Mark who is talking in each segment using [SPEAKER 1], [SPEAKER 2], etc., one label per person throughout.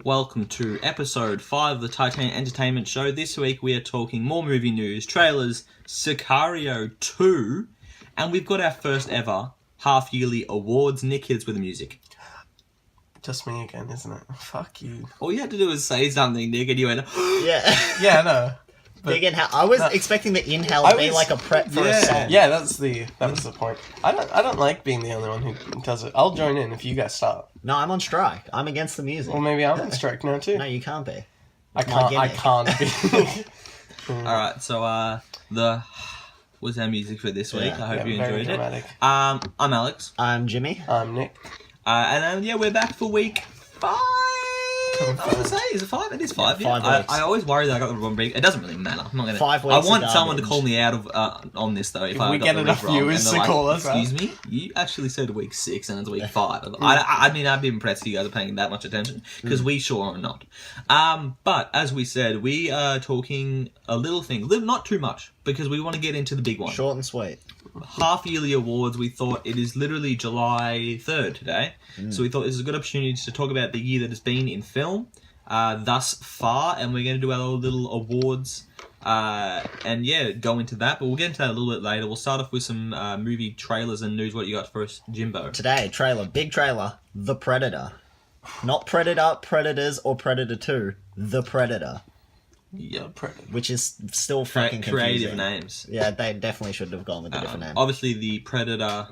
[SPEAKER 1] Welcome to episode 5 of the Titanic Entertainment Show. This week we are talking more movie news, trailers, Sicario 2, and we've got our first ever half-yearly awards. Nick, hits with the music.
[SPEAKER 2] Just me again, isn't it? Fuck you.
[SPEAKER 1] All you had to do was say something, Nick, and you went,
[SPEAKER 3] Yeah.
[SPEAKER 2] Yeah, I know.
[SPEAKER 3] Big inhale. I was expecting the inhale to be like a prep for a song.
[SPEAKER 2] Yeah, that was the point. I don't like being the only one who does it. I'll join in if you guys start.
[SPEAKER 3] No, I'm on strike. I'm against the music.
[SPEAKER 2] Well, maybe I'm on strike now too.
[SPEAKER 3] No, you can't be.
[SPEAKER 2] I can't be.
[SPEAKER 1] Alright, so was our music for this week.
[SPEAKER 3] Yeah,
[SPEAKER 1] I hope you
[SPEAKER 2] very
[SPEAKER 1] enjoyed
[SPEAKER 2] dramatic.
[SPEAKER 1] it. I'm Alex.
[SPEAKER 3] I'm Jimmy.
[SPEAKER 2] I'm Nick.
[SPEAKER 1] And we're back for week 5. I was going to say, is it 5? It is 5.
[SPEAKER 3] Yeah, 5 weeks.
[SPEAKER 1] I always worry that I got the wrong week. It doesn't really matter. I'm not going to.
[SPEAKER 3] 5 weeks.
[SPEAKER 1] I want
[SPEAKER 3] of
[SPEAKER 1] someone to
[SPEAKER 3] garbage.
[SPEAKER 1] call me out of on this though. If
[SPEAKER 2] we
[SPEAKER 1] I
[SPEAKER 2] get
[SPEAKER 1] got
[SPEAKER 2] enough
[SPEAKER 1] the week wrong,
[SPEAKER 2] viewers
[SPEAKER 1] and they're
[SPEAKER 2] to call us out.
[SPEAKER 1] Excuse me, you actually said week 6 and it's week 5. I mean, I'd be impressed if you guys are paying that much attention because we sure are not. But as we said, we are talking a little thing, not too much, because we want to get into the big one.
[SPEAKER 3] Short and sweet.
[SPEAKER 1] Half-yearly awards. We thought it is literally July 3rd today, so we thought this is a good opportunity to talk about the year that has been in film thus far, and we're going to do our little awards and go into that, but we'll get into that a little bit later. We'll start off with some movie trailers and news. What you got for us, Jimbo?
[SPEAKER 3] Today, big trailer, The Predator. Not Predator, Predators, or Predator 2. The Predator.
[SPEAKER 2] Yeah, Predator.
[SPEAKER 3] Which is still fucking
[SPEAKER 1] Creative
[SPEAKER 3] confusing.
[SPEAKER 1] names.
[SPEAKER 3] Yeah, they definitely should have gone with a different name.
[SPEAKER 1] Obviously, the Predator.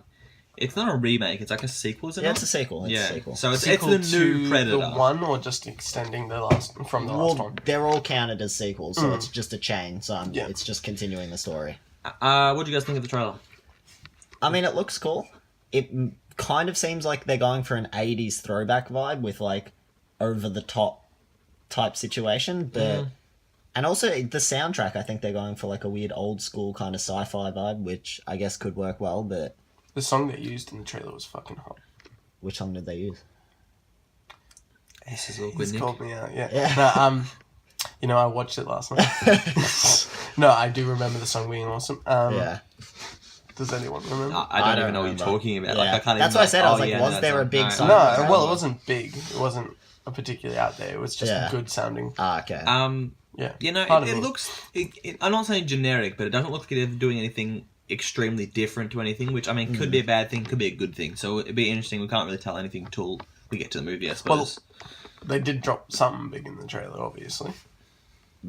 [SPEAKER 1] It's not a remake. It's like a sequel, isn't it?
[SPEAKER 3] Yeah, it's a sequel. It's a sequel.
[SPEAKER 1] So it's
[SPEAKER 2] Sequel
[SPEAKER 1] the
[SPEAKER 2] to
[SPEAKER 1] new Predator.
[SPEAKER 2] the one, or just extending the last from the last one?
[SPEAKER 3] They're all counted as sequels, so it's just a chain. So
[SPEAKER 2] Yeah.
[SPEAKER 3] it's just continuing the story.
[SPEAKER 1] What do you guys think of the trailer?
[SPEAKER 3] I mean, it looks cool. It kind of seems like they're going for an 80s throwback vibe with, like, over-the-top type situation. But and also, the soundtrack, I think they're going for, like, a weird old-school kind of sci-fi vibe, which I guess could work well, but...
[SPEAKER 2] The song they used in the trailer was fucking hot.
[SPEAKER 3] Which song did they use?
[SPEAKER 1] This is awkward,
[SPEAKER 2] He's
[SPEAKER 1] Nick.
[SPEAKER 2] called me out, yeah.
[SPEAKER 3] Yeah.
[SPEAKER 2] I watched it last night. No, I do remember the song being awesome.
[SPEAKER 3] Yeah.
[SPEAKER 2] Does anyone remember?
[SPEAKER 1] I don't even know what you're talking about.
[SPEAKER 3] Yeah.
[SPEAKER 1] Like, I can't
[SPEAKER 3] That's
[SPEAKER 1] even
[SPEAKER 3] what I said. I was
[SPEAKER 1] oh,
[SPEAKER 3] like,
[SPEAKER 1] yeah,
[SPEAKER 3] was
[SPEAKER 1] no,
[SPEAKER 3] there a
[SPEAKER 1] that's
[SPEAKER 3] big
[SPEAKER 1] not-
[SPEAKER 3] song?
[SPEAKER 2] No,
[SPEAKER 3] Right.
[SPEAKER 2] well, it wasn't big. It wasn't a particularly out there. It was just
[SPEAKER 3] Yeah.
[SPEAKER 2] good sounding.
[SPEAKER 3] Okay.
[SPEAKER 2] Yeah.
[SPEAKER 1] You know,
[SPEAKER 2] Pardon
[SPEAKER 1] it
[SPEAKER 2] me.
[SPEAKER 1] looks... I'm not saying generic, but it doesn't look like it's doing anything extremely different to anything, which, I mean, could be a bad thing, could be a good thing. So it'd be interesting. We can't really tell anything until we get to the movie, I suppose.
[SPEAKER 2] They did drop something big in the trailer, obviously.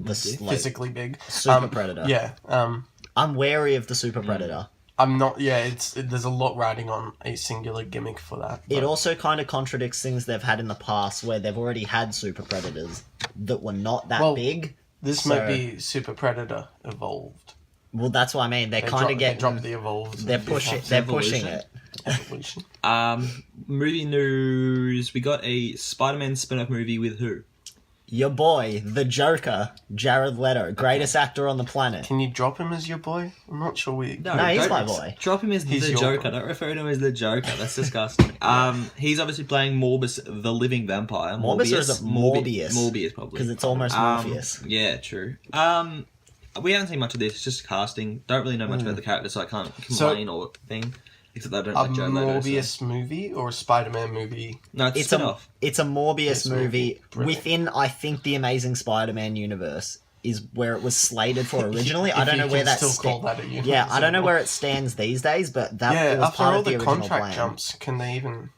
[SPEAKER 2] Physically big.
[SPEAKER 3] Super Predator.
[SPEAKER 2] Yeah.
[SPEAKER 3] I'm wary of the Super Predator.
[SPEAKER 2] I'm not... Yeah, there's a lot riding on a singular gimmick for that.
[SPEAKER 3] It also kind of contradicts things they've had in the past where they've already had Super Predators that were not that big.
[SPEAKER 2] This might be Super Predator evolved.
[SPEAKER 3] Well, that's what I mean. They kind of
[SPEAKER 2] They dropped the evolved.
[SPEAKER 3] They're pushing it.
[SPEAKER 2] Evolution.
[SPEAKER 1] Movie news. We got a Spider-Man spin-off movie with who?
[SPEAKER 3] Your boy, the Joker, Jared Leto, greatest actor on the planet.
[SPEAKER 2] Can you drop him as your boy? I'm not sure we...
[SPEAKER 3] No, he's
[SPEAKER 1] don't
[SPEAKER 3] my boy.
[SPEAKER 1] Drop him as
[SPEAKER 2] He's
[SPEAKER 1] the
[SPEAKER 2] your
[SPEAKER 1] Joker.
[SPEAKER 2] boy.
[SPEAKER 1] Don't refer to him as the Joker. That's disgusting. He's obviously playing Morbus, the living vampire.
[SPEAKER 3] Morbus or is it Morbius?
[SPEAKER 1] Morbius, probably.
[SPEAKER 3] Because it's almost Morpheus.
[SPEAKER 1] Yeah, true. We haven't seen much of this. It's just casting. Don't really know much about the character, so I can't complain or thing. Except that I don't like Jared Leto.
[SPEAKER 2] Morbius movie or a Spider-Man movie?
[SPEAKER 1] No, it's spin-off.
[SPEAKER 3] It's a Morbius movie
[SPEAKER 2] Brilliant.
[SPEAKER 3] within, I think, the Amazing Spider-Man universe is where it was slated for originally. I don't know where that's
[SPEAKER 2] still call that a universe.
[SPEAKER 3] Yeah, I don't know where it stands these days, but that it was
[SPEAKER 2] after
[SPEAKER 3] part
[SPEAKER 2] all
[SPEAKER 3] of the
[SPEAKER 2] the
[SPEAKER 3] original
[SPEAKER 2] contract
[SPEAKER 3] plan.
[SPEAKER 2] jumps, can they even...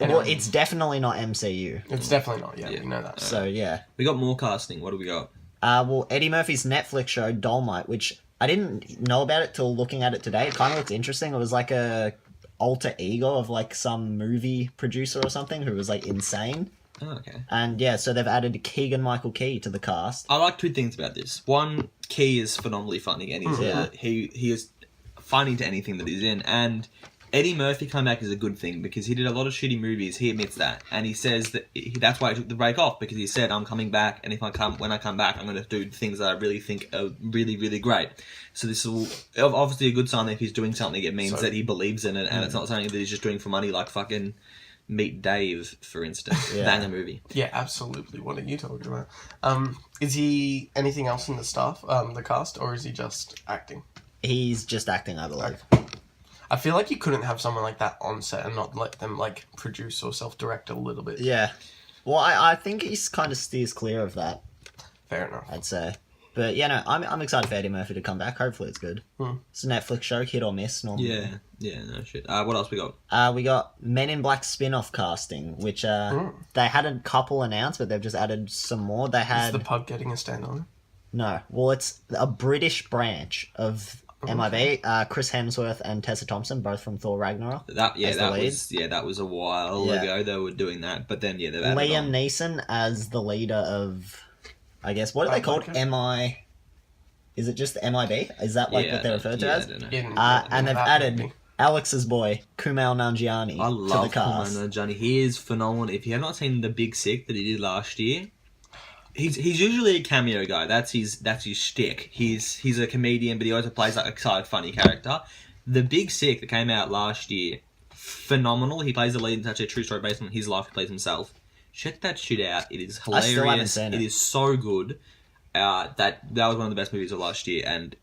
[SPEAKER 3] Well, it's definitely not MCU.
[SPEAKER 2] It's definitely not, we know that.
[SPEAKER 3] So, yeah.
[SPEAKER 1] We got more casting. What do we got?
[SPEAKER 3] Well, Eddie Murphy's Netflix show, Dolomite, which I didn't know about it till looking at it today. It kind of looks interesting. It was like a alter ego of like some movie producer or something who was like insane.
[SPEAKER 1] Oh, okay.
[SPEAKER 3] And yeah, so they've added Keegan-Michael Key to the cast.
[SPEAKER 1] I like two things about this. One, Key is phenomenally funny, and he is funny to anything that he's in. And Eddie Murphy coming back is a good thing because he did a lot of shitty movies. He admits that, and he says that that's why he took the break off because he said, "I'm coming back, and when I come back, I'm going to do things that I really think are really, really great." So this is obviously a good sign that if he's doing something, it means that he believes in it, and it's not something that he's just doing for money, like fucking Meet Dave, for instance. Banger movie.
[SPEAKER 2] Yeah, absolutely. What are you talking about? Is he anything else in the staff, the cast, or is he just acting?
[SPEAKER 3] He's just acting, I believe.
[SPEAKER 2] I feel like you couldn't have someone like that on set and not let them like produce or self-direct a little bit.
[SPEAKER 3] Yeah. Well, I think he's kind of steers clear of that,
[SPEAKER 2] Fair enough.
[SPEAKER 3] I'd say. But yeah, no, I'm excited for Eddie Murphy to come back. Hopefully it's good. It's a Netflix show, hit or miss normally.
[SPEAKER 1] Yeah, no shit. What else we got?
[SPEAKER 3] We got Men in Black spin-off casting, which they had a couple announced, but they've just added some more. They
[SPEAKER 2] Is
[SPEAKER 3] had
[SPEAKER 2] the pub getting a standalone?
[SPEAKER 3] no, well, it's a British branch of MIB. Chris Hemsworth and Tessa Thompson, both from Thor Ragnarok.
[SPEAKER 1] That
[SPEAKER 3] lead.
[SPEAKER 1] was a while ago they were doing that, but then they've added
[SPEAKER 3] Liam
[SPEAKER 1] on.
[SPEAKER 3] Neeson as the leader of, I guess, what are they called? MI. Is it just MIB? Is that what they refer to as?
[SPEAKER 1] I don't know.
[SPEAKER 3] And they've added Alex's boy, Kumail Nanjiani,
[SPEAKER 1] I love
[SPEAKER 3] to the cast.
[SPEAKER 1] Kumail Nanjiani. He is phenomenal. If you have not seen The Big Sick that he did last year, he's usually a cameo guy. That's his shtick. He's a comedian, but he also plays like a side funny character. The Big Sick that came out last year, phenomenal. He plays the lead in such a true story based on his life. He plays himself. Check that shit out. It is hilarious.
[SPEAKER 3] I still haven't seen it.
[SPEAKER 1] It is so good. That was one of the best movies of last year, and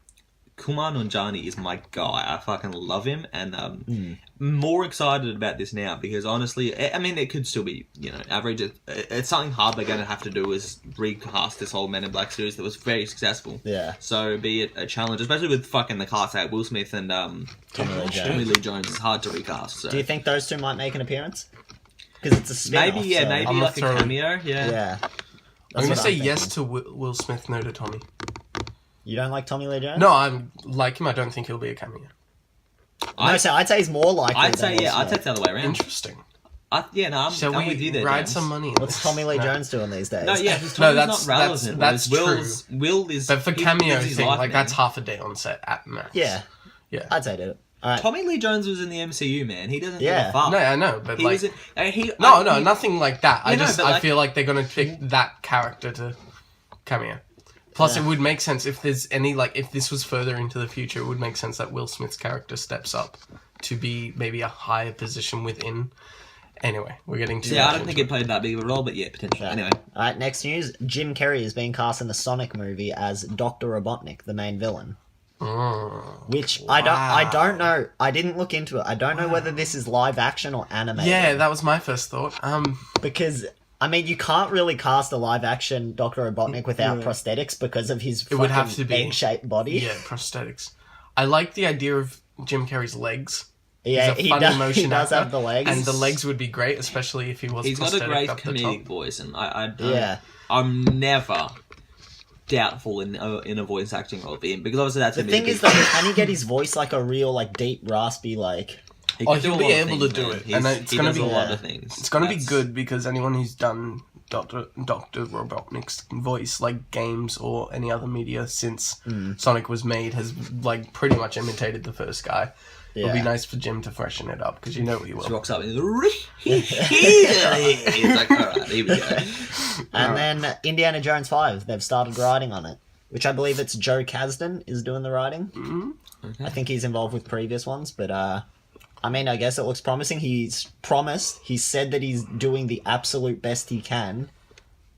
[SPEAKER 1] Kumail Nanjiani is my guy. I fucking love him, and more excited about this now because honestly, I mean, it could still be average. It's something hard they're going to have to do is recast this whole Men in Black series that was very successful.
[SPEAKER 3] Yeah.
[SPEAKER 1] So be it a challenge, especially with fucking the cast out Will Smith and Tommy Lee Jones. It's hard to recast. So.
[SPEAKER 3] Do you think those two might make an appearance? Because it's a spin-off.
[SPEAKER 1] Maybe like a cameo. Yeah.
[SPEAKER 2] I'm going to say yes to Will Smith, no to Tommy.
[SPEAKER 3] You don't like Tommy Lee Jones?
[SPEAKER 2] No, I like him. I don't think he'll be a cameo.
[SPEAKER 3] I'd say he's more likely.
[SPEAKER 1] I'd say I'd say it's the other way around.
[SPEAKER 2] Interesting.
[SPEAKER 1] I'm with you there,
[SPEAKER 2] ride
[SPEAKER 1] James.
[SPEAKER 2] some money?
[SPEAKER 3] What's Tommy Lee Jones doing these days?
[SPEAKER 1] No, yeah, Tommy's
[SPEAKER 2] that's
[SPEAKER 1] not relevant.
[SPEAKER 2] that's
[SPEAKER 1] Will's,
[SPEAKER 2] true.
[SPEAKER 1] Will is,
[SPEAKER 2] But for
[SPEAKER 1] he
[SPEAKER 2] cameo
[SPEAKER 1] lives his
[SPEAKER 2] thing,
[SPEAKER 1] life,
[SPEAKER 2] like
[SPEAKER 1] man.
[SPEAKER 2] that's half a day on set at max.
[SPEAKER 3] Yeah, I'd say do it. All right.
[SPEAKER 1] Tommy Lee Jones was in the MCU, man. He doesn't give
[SPEAKER 3] Yeah.
[SPEAKER 1] a fuck.
[SPEAKER 2] No, I know, but
[SPEAKER 1] He
[SPEAKER 2] like,
[SPEAKER 1] was in,
[SPEAKER 2] nothing like that.
[SPEAKER 1] Yeah, no, but
[SPEAKER 2] I
[SPEAKER 1] like-
[SPEAKER 2] feel like they're gonna pick that character to cameo. Plus, it would make sense if there's any if this was further into the future, it would make sense that Will Smith's character steps up to be maybe a higher position within. Anyway, we're getting too.
[SPEAKER 1] Yeah, I don't think it played that big of a role, but yeah, potentially. Anyway,
[SPEAKER 3] All right. Next news: Jim Carrey is being cast in the Sonic movie as Dr. Robotnik, the main villain. Which I don't know. I didn't look into it. I don't know whether this is live action or animated.
[SPEAKER 2] Yeah, that was my first thought.
[SPEAKER 3] Because I mean, you can't really cast a live action Dr. Robotnik without prosthetics because of his
[SPEAKER 2] It would have to be
[SPEAKER 3] egg-shaped body.
[SPEAKER 2] Yeah, prosthetics. I like the idea of Jim Carrey's legs.
[SPEAKER 3] Yeah,
[SPEAKER 2] He's a funny motion
[SPEAKER 3] he does
[SPEAKER 2] actor,
[SPEAKER 3] have the legs.
[SPEAKER 2] and the legs would be great, especially if he was.
[SPEAKER 1] he's got a great
[SPEAKER 2] up the
[SPEAKER 1] comedic
[SPEAKER 2] top.
[SPEAKER 1] voice, and I'm never doubtful in a voice acting role for him because obviously that's
[SPEAKER 3] The thing is, though, can he get his voice like a real, deep, raspy,
[SPEAKER 1] He can do
[SPEAKER 2] he'll
[SPEAKER 1] a
[SPEAKER 2] be
[SPEAKER 1] lot of
[SPEAKER 2] able
[SPEAKER 1] things,
[SPEAKER 2] to do
[SPEAKER 1] man.
[SPEAKER 2] it, and it's
[SPEAKER 1] he
[SPEAKER 2] gonna
[SPEAKER 1] does
[SPEAKER 2] be
[SPEAKER 1] a lot of things.
[SPEAKER 2] It's gonna be good because anyone who's done Dr. Robotnik's voice, like games or any other media since Sonic was made, has pretty much imitated the first guy. It'll be nice for Jim to freshen it up because he
[SPEAKER 1] He
[SPEAKER 2] will.
[SPEAKER 1] rocks up and he's like, all right, here we go.
[SPEAKER 3] And then Indiana Jones 5, they've started writing on it, which I believe it's Joe Kasdan is doing the writing. Mm-hmm. Okay. I think he's involved with previous ones, but I mean, I guess it looks promising. He's said that he's doing the absolute best he can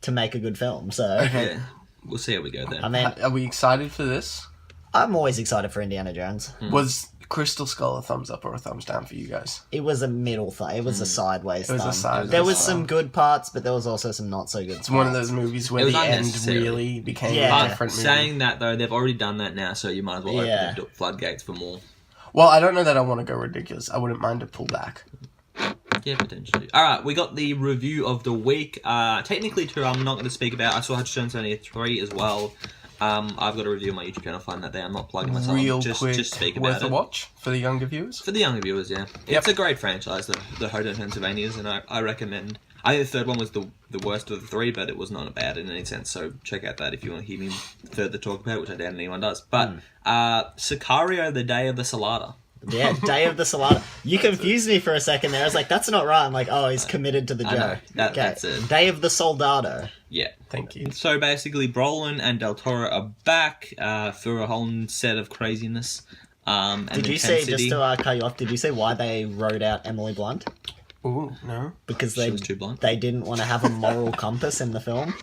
[SPEAKER 3] to make a good film. So
[SPEAKER 1] Yeah, we'll see how we go there.
[SPEAKER 3] I mean,
[SPEAKER 2] Are we excited for this?
[SPEAKER 3] I'm always excited for Indiana Jones.
[SPEAKER 2] Was Crystal Skull a thumbs up or a thumbs down for you guys?
[SPEAKER 3] It was a middle thumb. It was a sideways
[SPEAKER 2] was a
[SPEAKER 3] thumb.
[SPEAKER 2] sideways
[SPEAKER 3] There was
[SPEAKER 2] thumb.
[SPEAKER 3] some good parts, but there was also some not so good
[SPEAKER 2] It's one of those movies where
[SPEAKER 1] It was
[SPEAKER 2] the end
[SPEAKER 1] unnecessary.
[SPEAKER 2] really became
[SPEAKER 3] Yeah.
[SPEAKER 2] a different movie.
[SPEAKER 1] Saying that though, they've already done that now, so you might as well
[SPEAKER 3] Yeah.
[SPEAKER 1] open the floodgates for more.
[SPEAKER 2] Well, I don't know that I want to go ridiculous. I wouldn't mind to pull back.
[SPEAKER 1] Yeah, potentially. Alright, we got the review of the week. Technically two I'm not going to speak about. I saw Hutchison only 3 as well. I've got a review on my YouTube channel, find that there. I'm not plugging myself.
[SPEAKER 2] Real
[SPEAKER 1] just
[SPEAKER 2] quick,
[SPEAKER 1] speak
[SPEAKER 2] worth
[SPEAKER 1] about
[SPEAKER 2] a
[SPEAKER 1] it.
[SPEAKER 2] watch for the younger viewers.
[SPEAKER 1] For the younger viewers, yeah. It's a great franchise, the Hotel Transylvanias, and I recommend. I think the third one was the worst of the 3, but it was not bad in any sense, so check out that if you want to hear me further talk about it, which I doubt anyone does. But Sicario, the Day of the Salada.
[SPEAKER 3] Yeah, Day of the Salada. You confused me for a second there. I was like, that's not right. I'm like, oh, he's committed to the
[SPEAKER 1] I know.
[SPEAKER 3] joke.
[SPEAKER 1] That's it.
[SPEAKER 3] Day of the Soldado.
[SPEAKER 1] Yeah.
[SPEAKER 2] Thank you.
[SPEAKER 1] So basically, Brolin and Del Toro are back for a whole set of craziness. And
[SPEAKER 3] Did you say, just to cut you off, did you say why they wrote out Emily Blunt?
[SPEAKER 2] Ooh, no.
[SPEAKER 3] Because
[SPEAKER 1] She was too blunt.
[SPEAKER 3] they didn't want to have a moral compass in the film.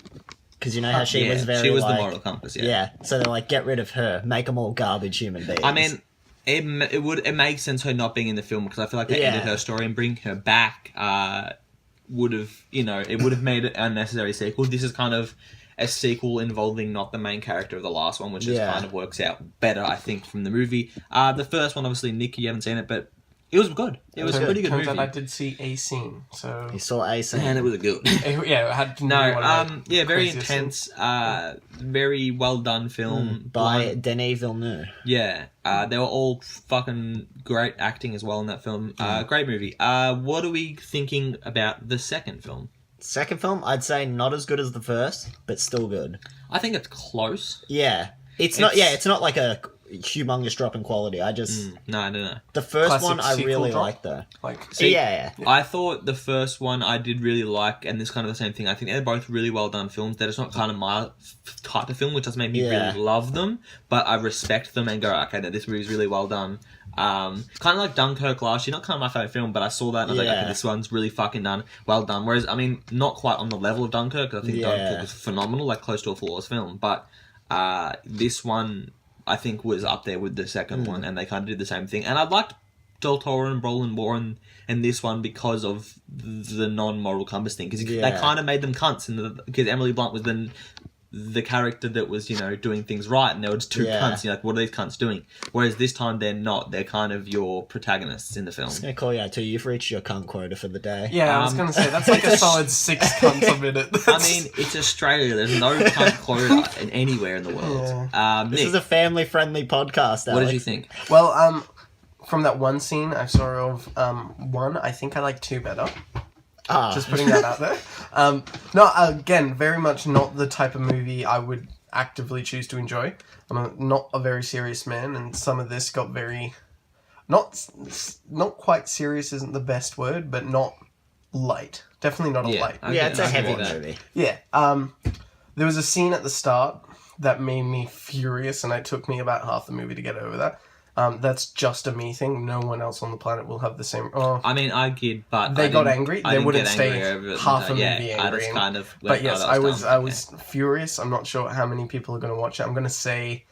[SPEAKER 3] Because you know how she was very
[SPEAKER 1] she was
[SPEAKER 3] like,
[SPEAKER 1] the moral compass, yeah.
[SPEAKER 3] Yeah, so they're like, get rid of her, make them all garbage human beings.
[SPEAKER 1] I mean, it makes sense her not being in the film because I feel like they
[SPEAKER 3] Yeah.
[SPEAKER 1] ended her story and bring her back would have, it would have made it an unnecessary sequel. This is kind of a sequel involving not the main character of the last one, which just kind of works out better, I think, from the movie. The first one, obviously, Nick, you haven't seen it, but it was good. It was a pretty good movie.
[SPEAKER 2] Turns out I did see a scene, so...
[SPEAKER 3] You saw a scene.
[SPEAKER 1] And it was good.
[SPEAKER 2] Yeah, it had
[SPEAKER 1] very intense, very well done film.
[SPEAKER 3] By Denis Villeneuve.
[SPEAKER 1] Yeah, they were all fucking great acting as well in that film. Great movie. What are we thinking about the second film?
[SPEAKER 3] Second film, I'd say not as good as the first, but still good.
[SPEAKER 1] I think it's close.
[SPEAKER 3] Yeah. It's not like a humongous drop in quality. I just...
[SPEAKER 1] No.
[SPEAKER 3] The first
[SPEAKER 2] Classic
[SPEAKER 3] one I really
[SPEAKER 2] drop?
[SPEAKER 3] liked, though.
[SPEAKER 1] See,
[SPEAKER 3] yeah.
[SPEAKER 1] I thought the first one I did really like, and this kind of the same thing. I think they're both really well done films. They're just not kind of my type of film, which doesn't make me really love them, but I respect them and go, okay, no, this movie's really well done. Kind of like Dunkirk last year, not kind of my favourite film, but I saw that and I was like, okay, this one's really fucking well done. Whereas, I mean, not quite on the level of Dunkirk, 'cause I think Dunkirk was phenomenal, like close to a flawless film, but this one I think was up there with the second one, and they kind of did the same thing. And I liked Del Toro and Brolin more in this one because of the non-moral compass thing, because they kind of made them cunts, because Emily Blunt was the character that was, doing things right, and there were just two cunts. You're like, what are these cunts doing? Whereas this time they're not. They're kind of your protagonists in the film.
[SPEAKER 3] I was going to call you out too. You've reached your cunt quota for the day.
[SPEAKER 2] Yeah, I was going to say, that's like a solid 6 cunts a minute.
[SPEAKER 1] I mean, it's Australia. There's no cunt quota anywhere in the world.
[SPEAKER 3] This
[SPEAKER 1] Nick,
[SPEAKER 3] is a family-friendly podcast, Alex.
[SPEAKER 1] what did you think?
[SPEAKER 2] Well, from that one scene I saw of one, I think I like 2 better. Just putting that out there. No, again, very much not the type of movie I would actively choose to enjoy. I'm not a very serious man, and some of this got very... Not quite serious isn't the best word, but not light. Definitely not a light.
[SPEAKER 3] It's a heavy movie.
[SPEAKER 2] Yeah. There was a scene at the start that made me furious, and it took me about half the movie to get over that. That's just a me thing. No one else on the planet will have the same...
[SPEAKER 1] I mean, I did, but
[SPEAKER 2] they got angry. They wouldn't stay half a movie angry.
[SPEAKER 1] I just kind of...
[SPEAKER 2] But yes, I was furious. I'm not sure how many people are going to watch it. I'm going to say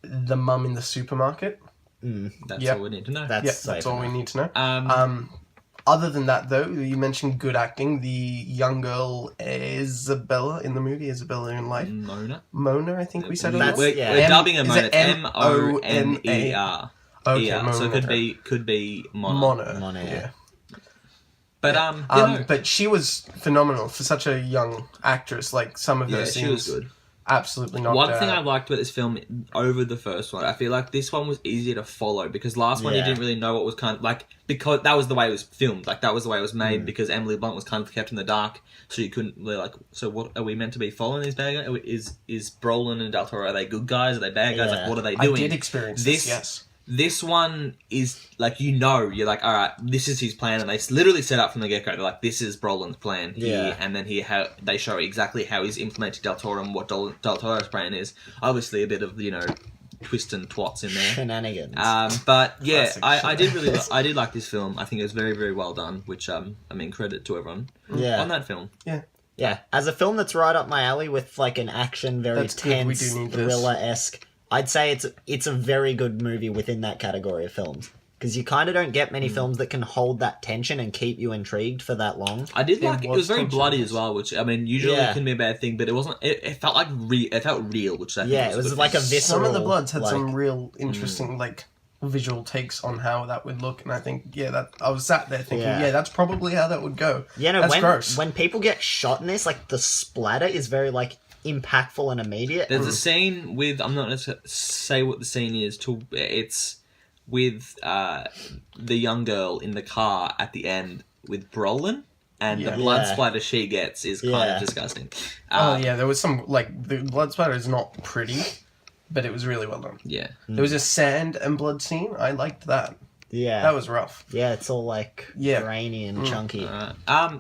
[SPEAKER 2] the mum in the supermarket.
[SPEAKER 1] That's all we need to know.
[SPEAKER 2] That's all we need to know. Other than that, though, you mentioned good acting. The young girl Isabella in the movie, Isabella in Life. Mona, I think we said it was.
[SPEAKER 1] We're dubbing her Mona.
[SPEAKER 2] M-O-N-A-R. Okay,
[SPEAKER 1] Mona. So it could be Mona.
[SPEAKER 3] Mona, yeah.
[SPEAKER 1] But
[SPEAKER 2] but she was phenomenal for such a young actress. Like some of those scenes,
[SPEAKER 1] she was good.
[SPEAKER 2] Absolutely not.
[SPEAKER 1] One thing I liked about this film over the first one, I feel like this one was easier to follow, because last one you didn't really know what was kind of like, because that was the way it was filmed, like that was the way it was made, because Emily Blunt was kind of kept in the dark, so you couldn't really like, so what are we meant to be following these bad guys? Is Brolin and Del Toro, are they good guys? Are they bad guys? Like what are they doing?
[SPEAKER 2] I did experience this, yes.
[SPEAKER 1] This one is, like, you're like, alright, this is his plan, and they literally set up from the get-go, they're like, this is Brolin's plan here, and then they show exactly how he's implementing Del Toro and what Del Toro's plan is. Obviously a bit of, twist and twats in there.
[SPEAKER 3] Shenanigans.
[SPEAKER 1] But yeah, I did like this film. I think it was very, very well done, which, credit to everyone on that film.
[SPEAKER 3] Yeah, as a film that's right up my alley with, like, an action, very tense, thriller-esque... I'd say it's a very good movie within that category of films. Because you kind of don't get many films that can hold that tension and keep you intrigued for that long.
[SPEAKER 1] I did like it. It was very bloody as well, which, usually can be a bad thing, but it wasn't... It felt like it felt real, which I think
[SPEAKER 3] it was like a visceral...
[SPEAKER 2] Some of the Bloods had some real interesting, visual takes on how that would look, and I think, I was sat there thinking, that's probably how that would go.
[SPEAKER 3] Yeah, no,
[SPEAKER 2] that's gross.
[SPEAKER 3] When people get shot in this, like, the splatter is very, impactful and immediate.
[SPEAKER 1] There's a scene with... I'm not going to say what the scene is. It's with the young girl in the car at the end with Brolin, and the blood splatter she gets is kind of disgusting.
[SPEAKER 2] There was some... the blood splatter is not pretty, but it was really well done.
[SPEAKER 1] Yeah.
[SPEAKER 2] There was a sand and blood scene. I liked that.
[SPEAKER 3] Yeah.
[SPEAKER 2] That was rough.
[SPEAKER 3] Yeah, it's all, grainy and chunky.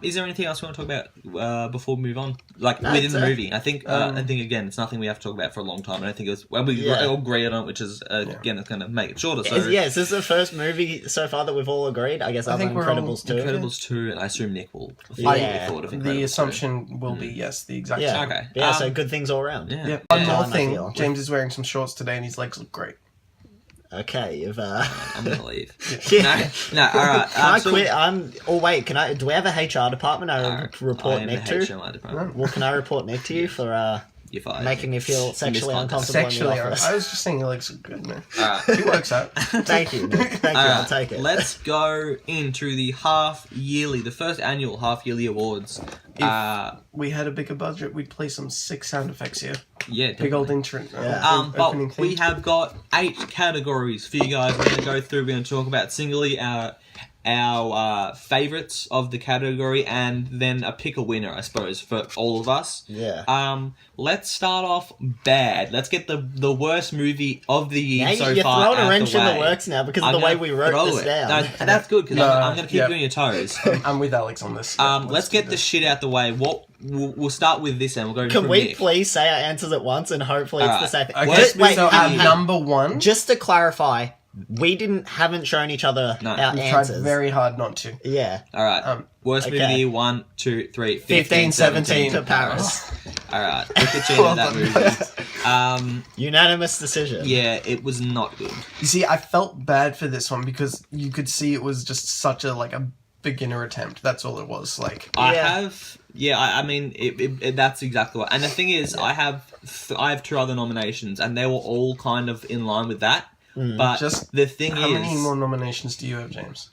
[SPEAKER 1] Is there anything else we want to talk about before we move on? Within the movie? I think, again, it's nothing we have to talk about for a long time. I don't think it was... Well, we all agree on it, which is, again, it's going to make it shorter, so...
[SPEAKER 3] Is this the first movie so far that we've all agreed? I guess other than Incredibles 2.
[SPEAKER 1] Incredibles 2, and I assume Nick will...
[SPEAKER 2] The assumption will be, yes, the exact same.
[SPEAKER 1] Okay.
[SPEAKER 3] Yeah, so good things all around.
[SPEAKER 2] One more thing, James is wearing some shorts today and his legs look great.
[SPEAKER 3] Okay, you've
[SPEAKER 1] I'm gonna leave.
[SPEAKER 3] yeah.
[SPEAKER 1] No, alright.
[SPEAKER 3] Can I quit? Oh wait, do we have a HR department I report
[SPEAKER 1] I am
[SPEAKER 3] Nick
[SPEAKER 1] the
[SPEAKER 3] to?
[SPEAKER 1] HMI department.
[SPEAKER 3] Well, can I report Nick to you for
[SPEAKER 1] You're fired.
[SPEAKER 3] making me feel sexually
[SPEAKER 1] misconduct.
[SPEAKER 3] uncomfortable
[SPEAKER 2] Sexually,
[SPEAKER 3] in the office?
[SPEAKER 2] I was just saying your legs are good, man.
[SPEAKER 1] Alright.
[SPEAKER 2] He works out.
[SPEAKER 3] Thank you, Nick. Thank you. I'll take it.
[SPEAKER 1] Let's go into the the first annual half-yearly awards.
[SPEAKER 2] We had a bigger budget, we'd play some sick sound effects here.
[SPEAKER 1] Yeah,
[SPEAKER 2] Big old
[SPEAKER 1] definitely.
[SPEAKER 2] intro.
[SPEAKER 3] Yeah.
[SPEAKER 1] But
[SPEAKER 2] opening theme.
[SPEAKER 1] we have got 8 categories for you guys. We're going to go through. We're going to talk about singly our favorites of the category, and then pick a winner, I suppose, for all of us.
[SPEAKER 3] Yeah.
[SPEAKER 1] Let's start off bad. Let's get the worst movie of the year
[SPEAKER 3] Now
[SPEAKER 1] so
[SPEAKER 3] you're
[SPEAKER 1] far
[SPEAKER 3] throwing a
[SPEAKER 1] out
[SPEAKER 3] wrench
[SPEAKER 1] the
[SPEAKER 3] in
[SPEAKER 1] way.
[SPEAKER 3] the works now because
[SPEAKER 1] I'm
[SPEAKER 3] of the way
[SPEAKER 1] gonna
[SPEAKER 3] we wrote
[SPEAKER 1] throw
[SPEAKER 3] this
[SPEAKER 1] it.
[SPEAKER 3] down.
[SPEAKER 1] No, that's good because
[SPEAKER 2] No,
[SPEAKER 1] I'm going to keep
[SPEAKER 2] yeah.
[SPEAKER 1] you on your toes.
[SPEAKER 2] I'm with Alex on this.
[SPEAKER 1] Let's get the shit out the way. We'll start with this, and we'll go.
[SPEAKER 3] Can
[SPEAKER 1] from
[SPEAKER 3] we
[SPEAKER 1] Nick.
[SPEAKER 3] please say our answers at once and hopefully it's the same thing?
[SPEAKER 2] Okay,
[SPEAKER 1] Worst
[SPEAKER 3] Wait,
[SPEAKER 2] so
[SPEAKER 1] movie.
[SPEAKER 2] number one,
[SPEAKER 3] just to clarify, we haven't shown each other
[SPEAKER 1] No.
[SPEAKER 3] our
[SPEAKER 2] we tried
[SPEAKER 3] answers.
[SPEAKER 2] very hard not to.
[SPEAKER 3] Yeah.
[SPEAKER 1] All right. Worst movie of
[SPEAKER 3] okay.
[SPEAKER 1] the year. 1, 2, 3.
[SPEAKER 3] 15, 17 to
[SPEAKER 2] Oh.
[SPEAKER 3] Paris.
[SPEAKER 1] All right. Look at you in that movie.
[SPEAKER 3] Unanimous decision.
[SPEAKER 1] Yeah, it was not good.
[SPEAKER 2] You see, I felt bad for this one because you could see it was just such a beginner attempt. That's all it was. Like,
[SPEAKER 1] I mean, that's exactly what. And the thing is, I have 2 other nominations, and they were all kind of in line with that. But
[SPEAKER 2] just
[SPEAKER 1] the thing
[SPEAKER 2] how
[SPEAKER 1] is,
[SPEAKER 2] many more nominations do you have, James?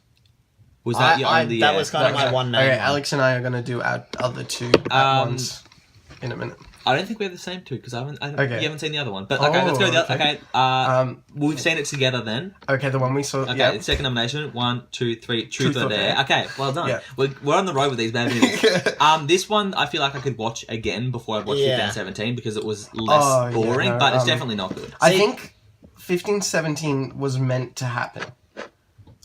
[SPEAKER 1] was that your only?
[SPEAKER 3] that was kind of my one main
[SPEAKER 2] Okay,
[SPEAKER 3] one.
[SPEAKER 2] Alex and I are going to do our other 2 at once in a minute.
[SPEAKER 1] I don't think we have the same 2 because
[SPEAKER 2] Okay.
[SPEAKER 1] you haven't seen the other one. But okay, let's go. The other, okay, we've seen it together then.
[SPEAKER 2] Okay, the one we saw.
[SPEAKER 1] Okay,
[SPEAKER 2] Yeah.
[SPEAKER 1] second nomination. 1, 2, 3. Truth or
[SPEAKER 2] or
[SPEAKER 1] Dare.
[SPEAKER 2] Dare.
[SPEAKER 1] Okay, well done.
[SPEAKER 2] Yeah.
[SPEAKER 1] We're on the road with these bad movies. This one I feel like I could watch again before I watched 15, 17 because it was less boring, but it's definitely not good.
[SPEAKER 2] I think 15, 17 was meant to happen.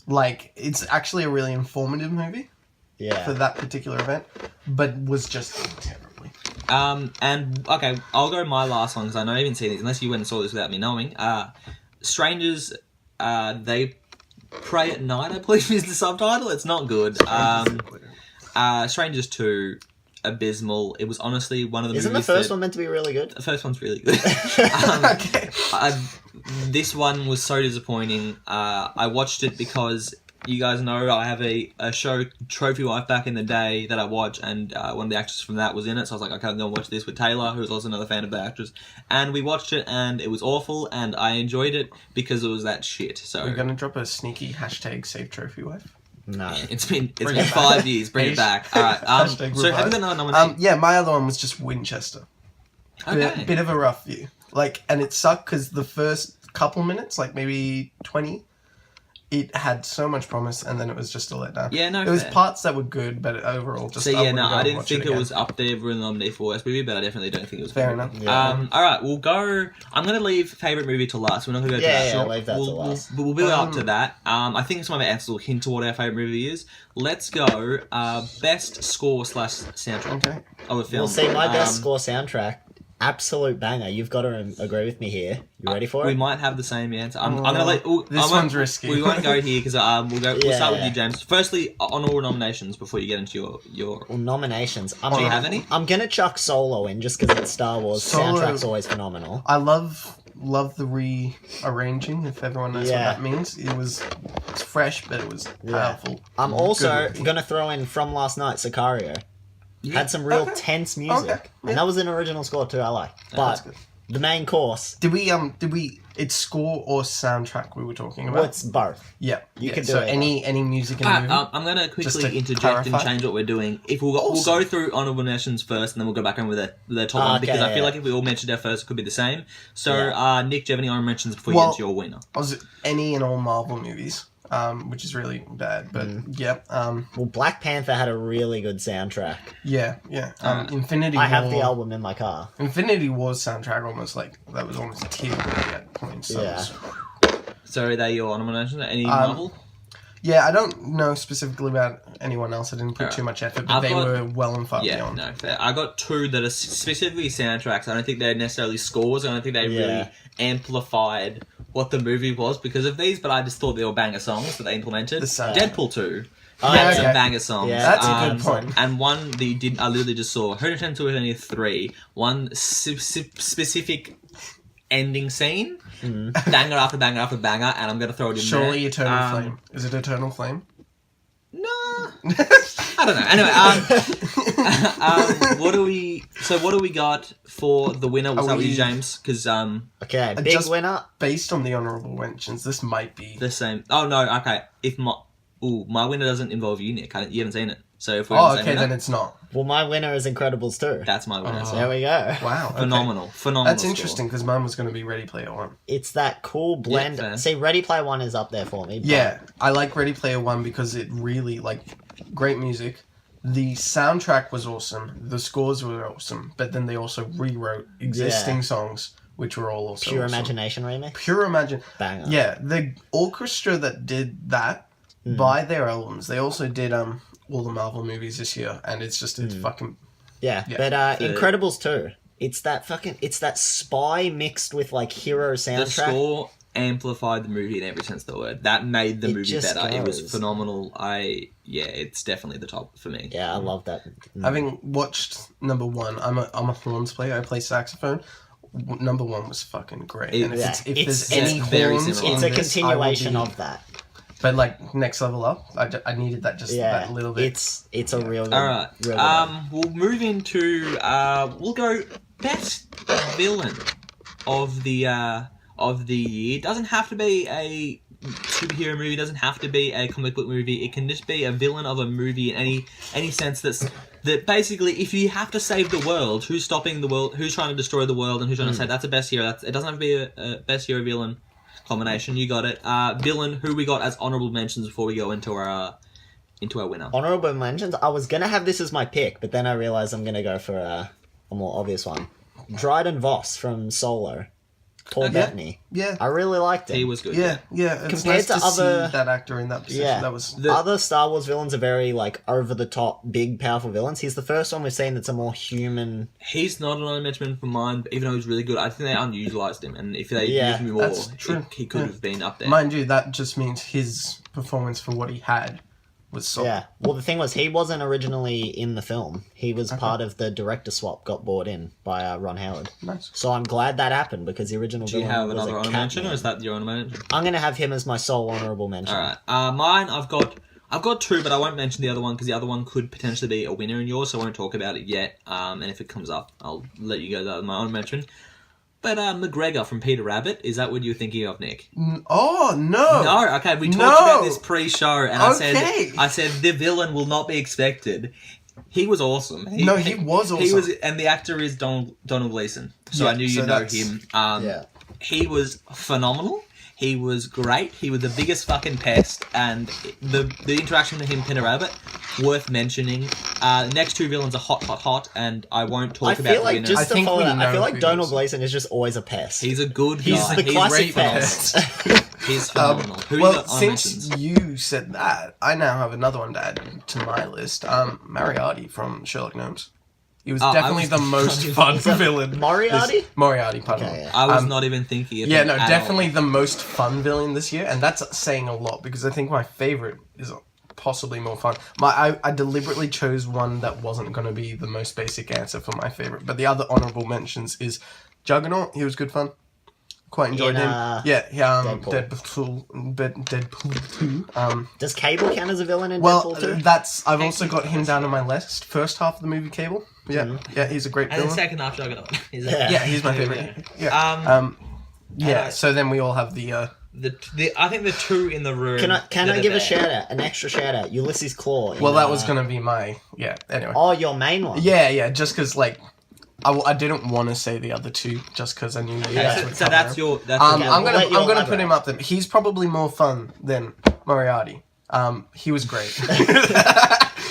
[SPEAKER 2] Like, it's actually a really informative movie
[SPEAKER 3] Yeah.
[SPEAKER 2] for that particular event, but was just terribly.
[SPEAKER 1] And okay, I'll go my last one because I know you haven't seen these unless you went and saw this without me knowing. Strangers, they pray at night, I believe is the subtitle. It's not good. Strangers 2, abysmal. It was honestly one of the
[SPEAKER 3] Isn't the
[SPEAKER 1] movies
[SPEAKER 3] first one meant to be really good?
[SPEAKER 1] The first one's really good.
[SPEAKER 2] Okay.
[SPEAKER 1] This one was so disappointing. I watched it because you guys know I have a show, Trophy Wife, back in the day that I watch, and one of the actors from that was in it, so I was like, okay, I'm going to watch this with Taylor, who's also another fan of the actress, and we watched it, and it was awful, and I enjoyed it because it was that shit, so...
[SPEAKER 2] We're going to drop a sneaky hashtag save trophy wife.
[SPEAKER 3] No.
[SPEAKER 1] It's been
[SPEAKER 2] Bring it
[SPEAKER 1] 5 years, bring it back. Alright,
[SPEAKER 2] Hashtag
[SPEAKER 1] so have you
[SPEAKER 2] revive.
[SPEAKER 1] got another nomination?
[SPEAKER 2] Yeah, my other one was just Winchester.
[SPEAKER 1] Okay.
[SPEAKER 2] Bit of a rough view. Like, and it sucked because the first couple minutes, like maybe 20, it had so much promise, and then it was just a letdown.
[SPEAKER 1] Yeah, no,
[SPEAKER 2] There was
[SPEAKER 1] fair.
[SPEAKER 2] parts that were good, but overall, just
[SPEAKER 1] So yeah,
[SPEAKER 2] wouldn't
[SPEAKER 1] no,
[SPEAKER 2] go
[SPEAKER 1] I
[SPEAKER 2] and
[SPEAKER 1] didn't
[SPEAKER 2] watch
[SPEAKER 1] think it
[SPEAKER 2] again.
[SPEAKER 1] was up there for the nominee for worst movie, but I definitely don't think it was
[SPEAKER 2] Fair
[SPEAKER 1] good.
[SPEAKER 2] enough.
[SPEAKER 3] Yeah.
[SPEAKER 1] All right, we'll go. I'm gonna leave favorite movie to last. We're not gonna go to
[SPEAKER 3] Yeah,
[SPEAKER 1] that.
[SPEAKER 3] yeah,
[SPEAKER 1] Sure.
[SPEAKER 3] leave that to
[SPEAKER 1] we'll,
[SPEAKER 3] last.
[SPEAKER 1] We'll build up to that. I think some of our answers will hint to what our favorite movie is. Let's go. Best score / soundtrack
[SPEAKER 2] Okay.
[SPEAKER 1] of a film.
[SPEAKER 3] Well, see, my best score soundtrack, absolute banger. You've got to agree with me here. You ready for
[SPEAKER 1] We
[SPEAKER 3] it?
[SPEAKER 1] might have the same answer. I'm gonna let.
[SPEAKER 2] This one's risky.
[SPEAKER 1] We won't go here because we'll go. We'll start with
[SPEAKER 3] Yeah.
[SPEAKER 1] you, James. Firstly, honorable nominations before you get into your.
[SPEAKER 3] Well, nominations.
[SPEAKER 1] Do you have any?
[SPEAKER 3] I'm gonna chuck Solo in just because it's Star Wars.
[SPEAKER 2] Solo-
[SPEAKER 3] Soundtrack's always phenomenal.
[SPEAKER 2] I love the rearranging, if everyone knows
[SPEAKER 3] Yeah.
[SPEAKER 2] what that means. It's fresh, but it was powerful.
[SPEAKER 3] I'm
[SPEAKER 2] Good
[SPEAKER 3] also
[SPEAKER 2] movie.
[SPEAKER 3] gonna throw in From Last Night, Sicario. Had some real
[SPEAKER 2] Okay.
[SPEAKER 3] tense music,
[SPEAKER 2] Okay. Yeah.
[SPEAKER 3] and that was an original score too. I like,
[SPEAKER 1] that's
[SPEAKER 3] but
[SPEAKER 1] good.
[SPEAKER 3] the main course,
[SPEAKER 2] Did we it's score or soundtrack we were talking about?
[SPEAKER 3] well, it's both.
[SPEAKER 2] Yeah.
[SPEAKER 3] You can do
[SPEAKER 2] so
[SPEAKER 3] it.
[SPEAKER 2] any music in the
[SPEAKER 1] Alright,
[SPEAKER 2] movie.
[SPEAKER 1] I'm gonna
[SPEAKER 2] Just
[SPEAKER 1] quickly
[SPEAKER 2] to
[SPEAKER 1] interject and
[SPEAKER 2] clarify.
[SPEAKER 1] change what we're doing. If we'll
[SPEAKER 2] Awesome.
[SPEAKER 1] go through honorable mentions first, and then we'll go back in with the top one
[SPEAKER 3] Okay,
[SPEAKER 1] because I feel
[SPEAKER 3] yeah.
[SPEAKER 1] like if we all mentioned our first, it could be the same. So,
[SPEAKER 3] Yeah.
[SPEAKER 1] Nick, do you have any honorable mentions before you
[SPEAKER 2] Well-
[SPEAKER 1] get to your winner?
[SPEAKER 2] Was any and all Marvel movies, which is really bad, but yeah,
[SPEAKER 3] Well, Black Panther had a really good soundtrack.
[SPEAKER 2] yeah. Infinity War.
[SPEAKER 3] I have the album in my car.
[SPEAKER 2] Infinity War's soundtrack almost that was almost tear-worthy at points. So it
[SPEAKER 3] Yeah.
[SPEAKER 2] was-
[SPEAKER 1] So, are they your honorable mentions? Any
[SPEAKER 2] Um,
[SPEAKER 1] Marvel?
[SPEAKER 2] Yeah, I don't know specifically about anyone else. I didn't put
[SPEAKER 1] Alright.
[SPEAKER 2] too much effort, but
[SPEAKER 1] I've
[SPEAKER 2] they
[SPEAKER 1] got-
[SPEAKER 2] were well and far
[SPEAKER 1] Yeah,
[SPEAKER 2] beyond.
[SPEAKER 1] no, fair. I got 2 that are specifically soundtracks. I don't think they're necessarily scores. I don't think they
[SPEAKER 3] Yeah.
[SPEAKER 1] really amplified what the movie was because of these, but I just thought they were banger songs that they implemented.
[SPEAKER 2] The sound.
[SPEAKER 1] Deadpool 2
[SPEAKER 3] Oh,
[SPEAKER 1] had
[SPEAKER 2] yeah,
[SPEAKER 1] some
[SPEAKER 2] okay.
[SPEAKER 1] banger songs.
[SPEAKER 3] Yeah,
[SPEAKER 2] That's a good point.
[SPEAKER 1] And one that you didn't, I literally just saw. Heard Attempt to only 3. One specific ending scene banger after banger after banger, and I'm gonna throw it in
[SPEAKER 2] Surely
[SPEAKER 1] there.
[SPEAKER 2] Eternal Flame. Is it Eternal Flame?
[SPEAKER 1] No, I don't know. Anyway, what do we got for the winner? What's
[SPEAKER 2] Are
[SPEAKER 1] up with you,
[SPEAKER 2] we-
[SPEAKER 1] James? Because
[SPEAKER 3] Okay, big
[SPEAKER 2] Just
[SPEAKER 3] winner.
[SPEAKER 2] based on the honourable mentions, this might be...
[SPEAKER 1] the same. Oh no, okay. If my winner doesn't involve you, Nick. You haven't seen it. So if we're
[SPEAKER 2] Oh,
[SPEAKER 1] the same
[SPEAKER 2] okay,
[SPEAKER 1] winner,
[SPEAKER 2] then it's not.
[SPEAKER 3] Well, my winner is Incredibles 2.
[SPEAKER 1] that's my winner.
[SPEAKER 2] Oh.
[SPEAKER 1] So
[SPEAKER 3] There we go.
[SPEAKER 2] Wow. okay.
[SPEAKER 1] phenomenal.
[SPEAKER 2] That's
[SPEAKER 1] score.
[SPEAKER 2] interesting, because mine was going to be Ready Player One.
[SPEAKER 3] It's that cool blend.
[SPEAKER 1] fair.
[SPEAKER 3] See, Ready Player One is up there for me. but-
[SPEAKER 2] Yeah, I like Ready Player One because it really, like, great music. The soundtrack was awesome. The scores were awesome. But then they also rewrote existing songs, which were all also
[SPEAKER 3] Pure
[SPEAKER 2] awesome.
[SPEAKER 3] Imagination remix.
[SPEAKER 2] Pure Imagine.
[SPEAKER 3] Banger.
[SPEAKER 2] Yeah, the orchestra that did that, by their albums, they also did all the Marvel movies this year. And it's just, it's fucking...
[SPEAKER 3] Yeah,
[SPEAKER 2] Yeah.
[SPEAKER 3] but
[SPEAKER 1] The-
[SPEAKER 3] Incredibles 2. It's that spy mixed with like hero
[SPEAKER 1] The
[SPEAKER 3] soundtrack.
[SPEAKER 1] score amplified the movie in every sense of the word. That made the
[SPEAKER 3] It
[SPEAKER 1] movie
[SPEAKER 3] just
[SPEAKER 1] better. It was
[SPEAKER 3] goes.
[SPEAKER 1] phenomenal. It's definitely the top for me.
[SPEAKER 3] Yeah, I love that.
[SPEAKER 2] Having watched number one, I'm a horns player. I play saxophone. Number one was fucking great. And if,
[SPEAKER 3] Yeah,
[SPEAKER 2] if
[SPEAKER 3] it's-
[SPEAKER 2] there's
[SPEAKER 3] it's
[SPEAKER 2] any
[SPEAKER 1] very
[SPEAKER 2] horns
[SPEAKER 1] similar.
[SPEAKER 3] It's
[SPEAKER 2] in
[SPEAKER 3] a
[SPEAKER 2] this,
[SPEAKER 3] continuation
[SPEAKER 2] I will be-
[SPEAKER 3] of that.
[SPEAKER 2] But like next level up, I needed that just
[SPEAKER 3] Yeah,
[SPEAKER 2] that little bit.
[SPEAKER 3] it's a real good.
[SPEAKER 1] All right.
[SPEAKER 3] real good one.
[SPEAKER 1] We'll move into. We'll go best villain of the year. It doesn't have to be a superhero movie. It doesn't have to be a comic book movie. It can just be a villain of a movie in any sense that basically, if you have to save the world, who's stopping the world? Who's trying to destroy the world? And who's trying to say that's a best hero? It doesn't have to be a best hero villain combination. You got it. Villain. Who we got as honorable mentions before we go into our winner.
[SPEAKER 3] Honorable mentions. I was gonna have this as my pick, but then I realized I'm gonna go for a more obvious one. Dryden Voss from Solo. Paul
[SPEAKER 2] Okay.
[SPEAKER 3] Bettany.
[SPEAKER 2] yeah,
[SPEAKER 3] I really liked him.
[SPEAKER 1] He was good.
[SPEAKER 2] yeah. It's
[SPEAKER 3] Compared
[SPEAKER 2] nice
[SPEAKER 3] to
[SPEAKER 2] to
[SPEAKER 3] other-
[SPEAKER 2] see that actor in that position.
[SPEAKER 3] Yeah.
[SPEAKER 2] That was
[SPEAKER 3] Other Star Wars villains are very like over the top, big, powerful villains. He's the first one we've seen that's a more human.
[SPEAKER 1] He's not an honorable mention for mine, but even though he's really good, I think they unutilized him. And if they
[SPEAKER 3] Yeah,
[SPEAKER 1] used him more,
[SPEAKER 2] that's true.
[SPEAKER 1] he could
[SPEAKER 2] Yeah.
[SPEAKER 1] have been up there.
[SPEAKER 2] mind you. That just means his performance for what he had was solid.
[SPEAKER 3] Yeah. Well, the thing was, he wasn't originally in the film. He was part of the director swap. Got brought in by Ron Howard.
[SPEAKER 2] Nice.
[SPEAKER 3] So I'm glad that happened because the original.
[SPEAKER 1] Do you
[SPEAKER 3] villain
[SPEAKER 1] have
[SPEAKER 3] was
[SPEAKER 1] another
[SPEAKER 3] a
[SPEAKER 1] honorable
[SPEAKER 3] cat
[SPEAKER 1] mention, or
[SPEAKER 3] man.
[SPEAKER 1] is that your honorable mention?
[SPEAKER 3] I'm gonna have him as my sole honorable mention.
[SPEAKER 1] All right. Mine, I've got two, but I won't mention the other one because the other one could potentially be a winner in yours, so I won't talk about it yet. And if it comes up, I'll let you go. That my honorable mention. But McGregor from Peter Rabbit, is that what you're thinking of, Nick?
[SPEAKER 2] Oh no!
[SPEAKER 1] No, okay. We talked
[SPEAKER 2] No.
[SPEAKER 1] about this pre-show, and
[SPEAKER 2] Okay.
[SPEAKER 1] I said the villain will not be expected. He was awesome.
[SPEAKER 2] He was awesome.
[SPEAKER 1] He was, and the actor is Donald Gleason. So
[SPEAKER 2] Yeah,
[SPEAKER 1] I knew
[SPEAKER 2] so
[SPEAKER 1] you'd know
[SPEAKER 2] that's-
[SPEAKER 1] him.
[SPEAKER 3] Yeah.
[SPEAKER 1] He was phenomenal. He was great. He was the biggest fucking pest, and the interaction with him, Peter Rabbit, worth mentioning. The next two villains are hot, and I won't talk
[SPEAKER 3] I
[SPEAKER 1] about
[SPEAKER 3] feel
[SPEAKER 1] the
[SPEAKER 3] like
[SPEAKER 1] winner.
[SPEAKER 3] just
[SPEAKER 2] I
[SPEAKER 3] to
[SPEAKER 2] think
[SPEAKER 3] follow
[SPEAKER 2] we
[SPEAKER 3] that, I
[SPEAKER 2] know
[SPEAKER 3] feel like
[SPEAKER 2] who
[SPEAKER 3] Donald
[SPEAKER 2] he is.
[SPEAKER 3] Gleason is just always a pest.
[SPEAKER 1] He's a good
[SPEAKER 3] He's
[SPEAKER 1] guy.
[SPEAKER 3] the
[SPEAKER 1] He's
[SPEAKER 3] classic
[SPEAKER 1] phenomenal.
[SPEAKER 3] pest.
[SPEAKER 1] He's phenomenal. Who do you
[SPEAKER 2] Well,
[SPEAKER 1] got honorable
[SPEAKER 2] since
[SPEAKER 1] mentions?
[SPEAKER 2] you said that, I now have another one to add to my list. Moriarty from Sherlock Gnomes. He was
[SPEAKER 1] Oh, I
[SPEAKER 2] definitely
[SPEAKER 1] was-
[SPEAKER 2] the most fun villain.
[SPEAKER 3] Moriarty?
[SPEAKER 2] Moriarty, pardon
[SPEAKER 3] Okay,
[SPEAKER 2] me.
[SPEAKER 3] yeah.
[SPEAKER 1] I was not even thinking of
[SPEAKER 2] Yeah,
[SPEAKER 1] him
[SPEAKER 2] no,
[SPEAKER 1] at all.
[SPEAKER 2] definitely the most fun villain this year, and that's saying a lot because I think my favorite is possibly more fun. I deliberately chose one that wasn't going to be the most basic answer for my favorite, but the other honorable mentions is Juggernaut. He was good fun. Quite enjoyed
[SPEAKER 3] In,
[SPEAKER 2] him. Yeah,
[SPEAKER 3] Deadpool.
[SPEAKER 2] Deadpool 2.
[SPEAKER 3] Does Cable count as a villain in
[SPEAKER 2] Well,
[SPEAKER 3] Deadpool 2?
[SPEAKER 2] I've also got him down on my list. First half of the movie Cable. Yeah, yeah, he's a great
[SPEAKER 1] And then
[SPEAKER 2] villain.
[SPEAKER 1] second half Juggernaut. Is
[SPEAKER 3] Yeah.
[SPEAKER 1] that?
[SPEAKER 2] Yeah, he's my favorite. Yeah.
[SPEAKER 1] Uh,
[SPEAKER 2] So then we all have the.
[SPEAKER 1] I think the two in the room.
[SPEAKER 3] Can I
[SPEAKER 1] that
[SPEAKER 3] give
[SPEAKER 1] are
[SPEAKER 3] a
[SPEAKER 1] there.
[SPEAKER 3] shout out, an extra shout out? Ulysses Claw. in,
[SPEAKER 2] Well, that was gonna be my Anyway.
[SPEAKER 3] Oh, your main one.
[SPEAKER 2] Yeah. Just because I didn't want to say the other two just because I knew you
[SPEAKER 1] Okay,
[SPEAKER 2] guys
[SPEAKER 1] so,
[SPEAKER 2] would
[SPEAKER 1] so
[SPEAKER 2] cover
[SPEAKER 1] that's
[SPEAKER 2] him.
[SPEAKER 1] your. That's
[SPEAKER 3] Okay,
[SPEAKER 1] your
[SPEAKER 2] I'm
[SPEAKER 3] we'll
[SPEAKER 2] gonna
[SPEAKER 3] let you
[SPEAKER 2] I'm gonna put
[SPEAKER 3] elaborate.
[SPEAKER 2] him up there. He's probably more fun than Moriarty. He was great.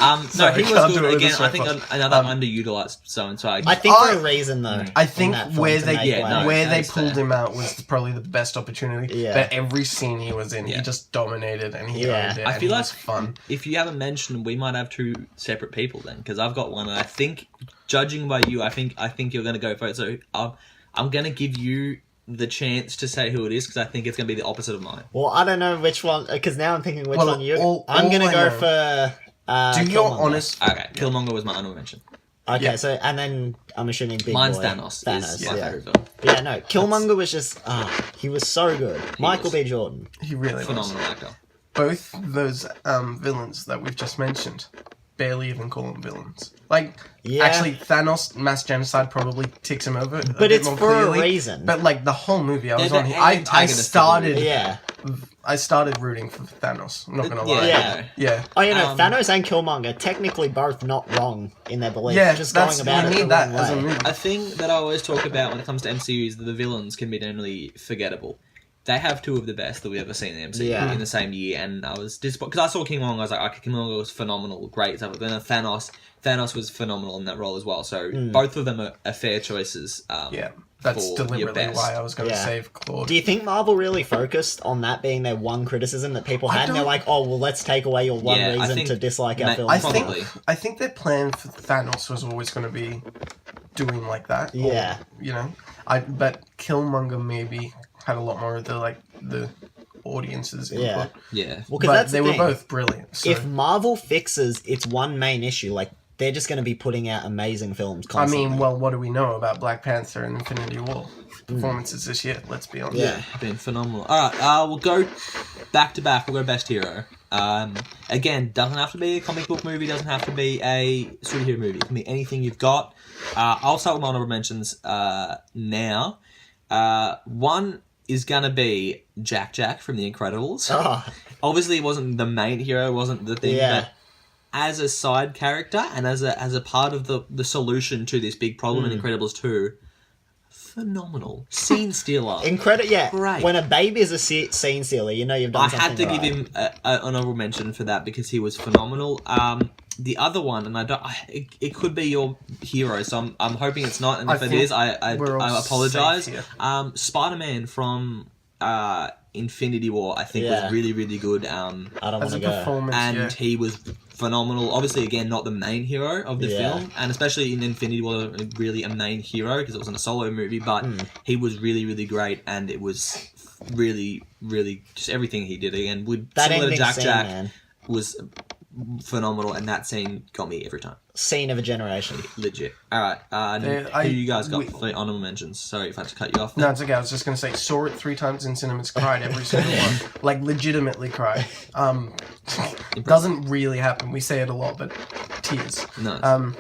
[SPEAKER 1] no,
[SPEAKER 2] Sorry,
[SPEAKER 1] he
[SPEAKER 2] I can't
[SPEAKER 1] was
[SPEAKER 2] do
[SPEAKER 1] good
[SPEAKER 2] it
[SPEAKER 1] again.
[SPEAKER 2] with
[SPEAKER 1] I
[SPEAKER 2] this
[SPEAKER 1] think
[SPEAKER 2] record.
[SPEAKER 1] another underutilized so.
[SPEAKER 3] I think for
[SPEAKER 2] I-
[SPEAKER 3] a reason, though.
[SPEAKER 2] I
[SPEAKER 3] in
[SPEAKER 2] think
[SPEAKER 3] that film
[SPEAKER 2] where
[SPEAKER 3] to
[SPEAKER 2] they
[SPEAKER 3] make
[SPEAKER 1] Yeah,
[SPEAKER 3] way.
[SPEAKER 1] no.
[SPEAKER 2] where they
[SPEAKER 1] that's
[SPEAKER 2] pulled
[SPEAKER 1] fair.
[SPEAKER 2] him out was probably the best opportunity.
[SPEAKER 3] Yeah.
[SPEAKER 2] But every scene he was in, he
[SPEAKER 1] Yeah.
[SPEAKER 2] just dominated and he
[SPEAKER 3] Yeah.
[SPEAKER 2] owned it.
[SPEAKER 1] I
[SPEAKER 2] and
[SPEAKER 1] feel
[SPEAKER 2] he
[SPEAKER 1] like
[SPEAKER 2] was fun.
[SPEAKER 1] if you haven't mentioned, we might have two separate people then, because I've got one, and I think, judging by you, I think you're going to go for it. So I'm going to give you the chance to say who it is, because I think it's going to be the opposite of mine.
[SPEAKER 3] Well, I don't know which one, because now I'm thinking which
[SPEAKER 2] Well,
[SPEAKER 3] one you.
[SPEAKER 2] all
[SPEAKER 3] I'm going to
[SPEAKER 2] I
[SPEAKER 3] go
[SPEAKER 2] know-
[SPEAKER 3] for.
[SPEAKER 2] Do your
[SPEAKER 3] Killmonger.
[SPEAKER 2] honest.
[SPEAKER 1] Okay, Killmonger was my honorable mention.
[SPEAKER 3] Okay,
[SPEAKER 2] Yeah.
[SPEAKER 3] so and then I'm assuming big
[SPEAKER 1] Mine's
[SPEAKER 3] boy.
[SPEAKER 1] Thanos. Is my
[SPEAKER 3] yeah.
[SPEAKER 1] favorite villain.
[SPEAKER 3] Yeah, no, Killmonger was just he was so good. Michael
[SPEAKER 1] was.
[SPEAKER 3] B. Jordan.
[SPEAKER 2] He really was.
[SPEAKER 1] Phenomenal actor.
[SPEAKER 2] Both those villains that we've just mentioned, barely even call them villains. Like,
[SPEAKER 3] Yeah.
[SPEAKER 2] actually, Thanos mass genocide probably ticks him over.
[SPEAKER 3] But it's for a reason.
[SPEAKER 2] But like the whole movie, I was
[SPEAKER 1] They're
[SPEAKER 2] on.
[SPEAKER 1] the
[SPEAKER 2] I
[SPEAKER 1] antagonists of the
[SPEAKER 2] started.
[SPEAKER 1] movie.
[SPEAKER 3] Yeah.
[SPEAKER 2] I started rooting for Thanos. I'm not gonna lie.
[SPEAKER 3] Yeah.
[SPEAKER 2] Yeah.
[SPEAKER 3] Oh, you know,
[SPEAKER 1] Um,
[SPEAKER 3] Thanos and Killmonger technically both not wrong in their beliefs.
[SPEAKER 2] Yeah,
[SPEAKER 3] just
[SPEAKER 2] that's
[SPEAKER 3] going about
[SPEAKER 2] we
[SPEAKER 3] it
[SPEAKER 2] need
[SPEAKER 3] the
[SPEAKER 2] that
[SPEAKER 3] wrong
[SPEAKER 2] as a
[SPEAKER 3] way.
[SPEAKER 2] movie.
[SPEAKER 1] A thing that I always talk about when it comes to MCU is that the villains can be generally forgettable. They have two of the best that we've ever seen in the MCU
[SPEAKER 3] Yeah.
[SPEAKER 1] in the same year, and I was disappointed because I saw Killmonger. I was like, okay, Killmonger was phenomenal, great stuff. But then Thanos was phenomenal in that role as well. So both of them are fair choices.
[SPEAKER 2] Yeah, that's
[SPEAKER 1] for your
[SPEAKER 2] deliberately
[SPEAKER 1] best.
[SPEAKER 2] why I was going to
[SPEAKER 3] Yeah.
[SPEAKER 2] save Claude.
[SPEAKER 3] Do you think Marvel really focused on that being their one criticism that people had? And they're
[SPEAKER 2] don't-
[SPEAKER 3] like, oh, well, let's take away your one
[SPEAKER 1] Yeah, I
[SPEAKER 3] reason
[SPEAKER 1] think
[SPEAKER 3] to dislike our
[SPEAKER 1] ma-
[SPEAKER 3] film.
[SPEAKER 2] I
[SPEAKER 1] Probably.
[SPEAKER 2] think their plan for Thanos was always going to be doing like that. or,
[SPEAKER 3] Yeah.
[SPEAKER 2] you know, I bet Killmonger maybe had a lot more of the audience's input.
[SPEAKER 3] Yeah.
[SPEAKER 1] Yeah,
[SPEAKER 3] Well, because
[SPEAKER 2] But
[SPEAKER 3] that's
[SPEAKER 2] they
[SPEAKER 3] the
[SPEAKER 2] were
[SPEAKER 3] thing.
[SPEAKER 2] both brilliant. So.
[SPEAKER 3] If Marvel fixes its one main issue, like, they're just going to be putting out amazing films
[SPEAKER 2] I
[SPEAKER 3] constantly.
[SPEAKER 2] mean, well, what do we know about Black Panther and Infinity War performances this year? Let's be honest.
[SPEAKER 3] Yeah.
[SPEAKER 1] been phenomenal. All right, we'll go back to back. We'll go best hero. Again, doesn't have to be a comic book movie. Doesn't have to be a superhero movie. It can be anything you've got. I'll start with my honorable mentions now. One is gonna be Jack from The Incredibles.
[SPEAKER 3] Oh,
[SPEAKER 1] Obviously, it wasn't the main hero. It wasn't the thing.
[SPEAKER 3] Yeah.
[SPEAKER 1] But as a side character and as a part of the solution to this big problem in Incredibles 2, phenomenal scene stealer.
[SPEAKER 3] yeah.
[SPEAKER 1] Great.
[SPEAKER 3] When a baby is a scene stealer, you know you've done
[SPEAKER 1] I
[SPEAKER 3] something
[SPEAKER 1] had to
[SPEAKER 3] right.
[SPEAKER 1] give him an honorable mention for that because he was phenomenal. The other one, and it could be your hero, so I'm hoping it's not. And
[SPEAKER 2] I
[SPEAKER 1] if it
[SPEAKER 2] think
[SPEAKER 1] is, I
[SPEAKER 2] we're all
[SPEAKER 1] apologize.
[SPEAKER 2] safe
[SPEAKER 1] Spider-Man from Infinity War, I think,
[SPEAKER 3] Yeah.
[SPEAKER 1] was really, really good.
[SPEAKER 3] I don't
[SPEAKER 2] As
[SPEAKER 3] want
[SPEAKER 2] a
[SPEAKER 3] to go.
[SPEAKER 2] performance,
[SPEAKER 1] And
[SPEAKER 2] yeah.
[SPEAKER 1] he was phenomenal. Obviously, again, not the main hero of the
[SPEAKER 3] Yeah.
[SPEAKER 1] film, and especially in Infinity War, really a main hero because it wasn't a solo movie. But he was really, really great, and it was really, really just everything he did. Again,
[SPEAKER 3] That
[SPEAKER 1] similar to
[SPEAKER 3] ending
[SPEAKER 1] Jack
[SPEAKER 3] scene,
[SPEAKER 1] Jack
[SPEAKER 3] man.
[SPEAKER 1] was phenomenal, and that scene got me every time.
[SPEAKER 3] Scene of a generation.
[SPEAKER 1] Legit. All right, who you guys got for honorable mentions? Sorry if I had to cut you off.
[SPEAKER 2] No, it's okay. I was just gonna say, saw it 3 times in cinemas, cried every single one, like legitimately cried. Doesn't really happen. We say it a lot, but tears.
[SPEAKER 1] No.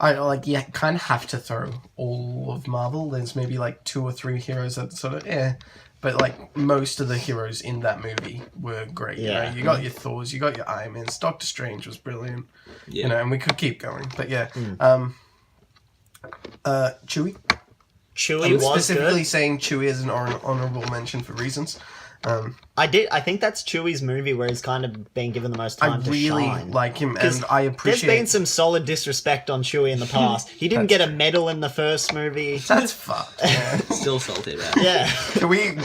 [SPEAKER 2] I like you kind of have to throw all of Marvel. There's maybe like 2 or 3 heroes that sort of but like most of the heroes in that movie were great.
[SPEAKER 3] Yeah.
[SPEAKER 2] You know, you got your Thors, you got your Iron Mans. Doctor Strange was brilliant.
[SPEAKER 1] Yeah.
[SPEAKER 2] You know, and we could keep going, but yeah. Chewie.
[SPEAKER 3] Chewie
[SPEAKER 2] I'm
[SPEAKER 3] was
[SPEAKER 2] specifically
[SPEAKER 3] good.
[SPEAKER 2] saying Chewie as an honorable mention for reasons.
[SPEAKER 3] I think that's Chewie's movie where he's kind of been given the most
[SPEAKER 2] I
[SPEAKER 3] time to
[SPEAKER 2] really
[SPEAKER 3] shine.
[SPEAKER 2] like him,
[SPEAKER 3] 'Cause
[SPEAKER 2] and I
[SPEAKER 3] There's
[SPEAKER 2] appreciate.
[SPEAKER 3] been some solid disrespect on Chewie in the past. He didn't get a medal in the first movie.
[SPEAKER 2] That's fucked. Yeah.
[SPEAKER 1] Still salty about it.
[SPEAKER 3] Yeah.
[SPEAKER 2] Can we,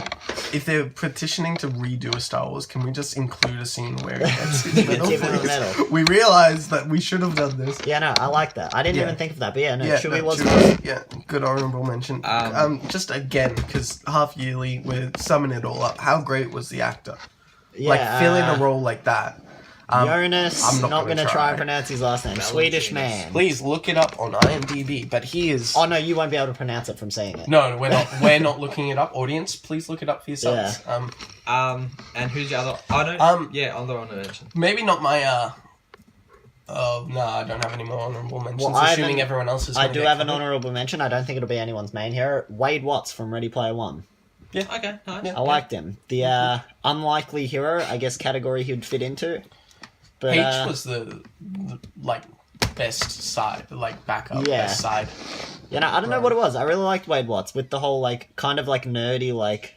[SPEAKER 2] if they're petitioning to redo a Star Wars, can we just include a scene where he gets his medal?
[SPEAKER 3] Give him a
[SPEAKER 2] please?
[SPEAKER 3] medal.
[SPEAKER 2] We realized that we should have done this.
[SPEAKER 3] Yeah, no, I like that. I didn't
[SPEAKER 2] Yeah.
[SPEAKER 3] even think of that, but yeah, no,
[SPEAKER 2] Yeah,
[SPEAKER 3] Chewie
[SPEAKER 2] no,
[SPEAKER 3] was
[SPEAKER 2] Chewie-
[SPEAKER 3] good.
[SPEAKER 2] yeah, good honorable mention. Just again, because half yearly, we're summing it all up. How great was the actor?
[SPEAKER 3] Yeah,
[SPEAKER 2] Like filling a role like that.
[SPEAKER 3] Jonas,
[SPEAKER 2] I'm
[SPEAKER 3] not
[SPEAKER 2] not
[SPEAKER 3] going to
[SPEAKER 2] gonna
[SPEAKER 3] try
[SPEAKER 2] try.
[SPEAKER 3] and pronounce his last name. Swedish man.
[SPEAKER 2] Please look it up on IMDb. But he is.
[SPEAKER 3] Oh no, you won't be able to pronounce it from saying it.
[SPEAKER 2] No, we're not. We're not looking it up. Audience, please look it up for yourselves.
[SPEAKER 1] And who's the other? I don't. Yeah, other honorable mention.
[SPEAKER 2] Maybe not my. Oh no, I don't have any more honorable mentions.
[SPEAKER 3] Well, I have
[SPEAKER 2] assuming
[SPEAKER 3] an-
[SPEAKER 2] everyone else is.
[SPEAKER 3] I
[SPEAKER 2] gonna
[SPEAKER 3] do
[SPEAKER 2] get
[SPEAKER 3] have an
[SPEAKER 2] covered.
[SPEAKER 3] honourable mention. I don't think it'll be anyone's main hero. Wade Watts from Ready Player One.
[SPEAKER 1] Okay, nice.
[SPEAKER 3] I liked him. The unlikely hero, I guess, category he'd fit into. But
[SPEAKER 2] H was the like best side, like backup
[SPEAKER 3] Yeah.
[SPEAKER 2] best side.
[SPEAKER 3] you know, I don't know what it was. I really liked Wade Watts with the whole like kind of like nerdy like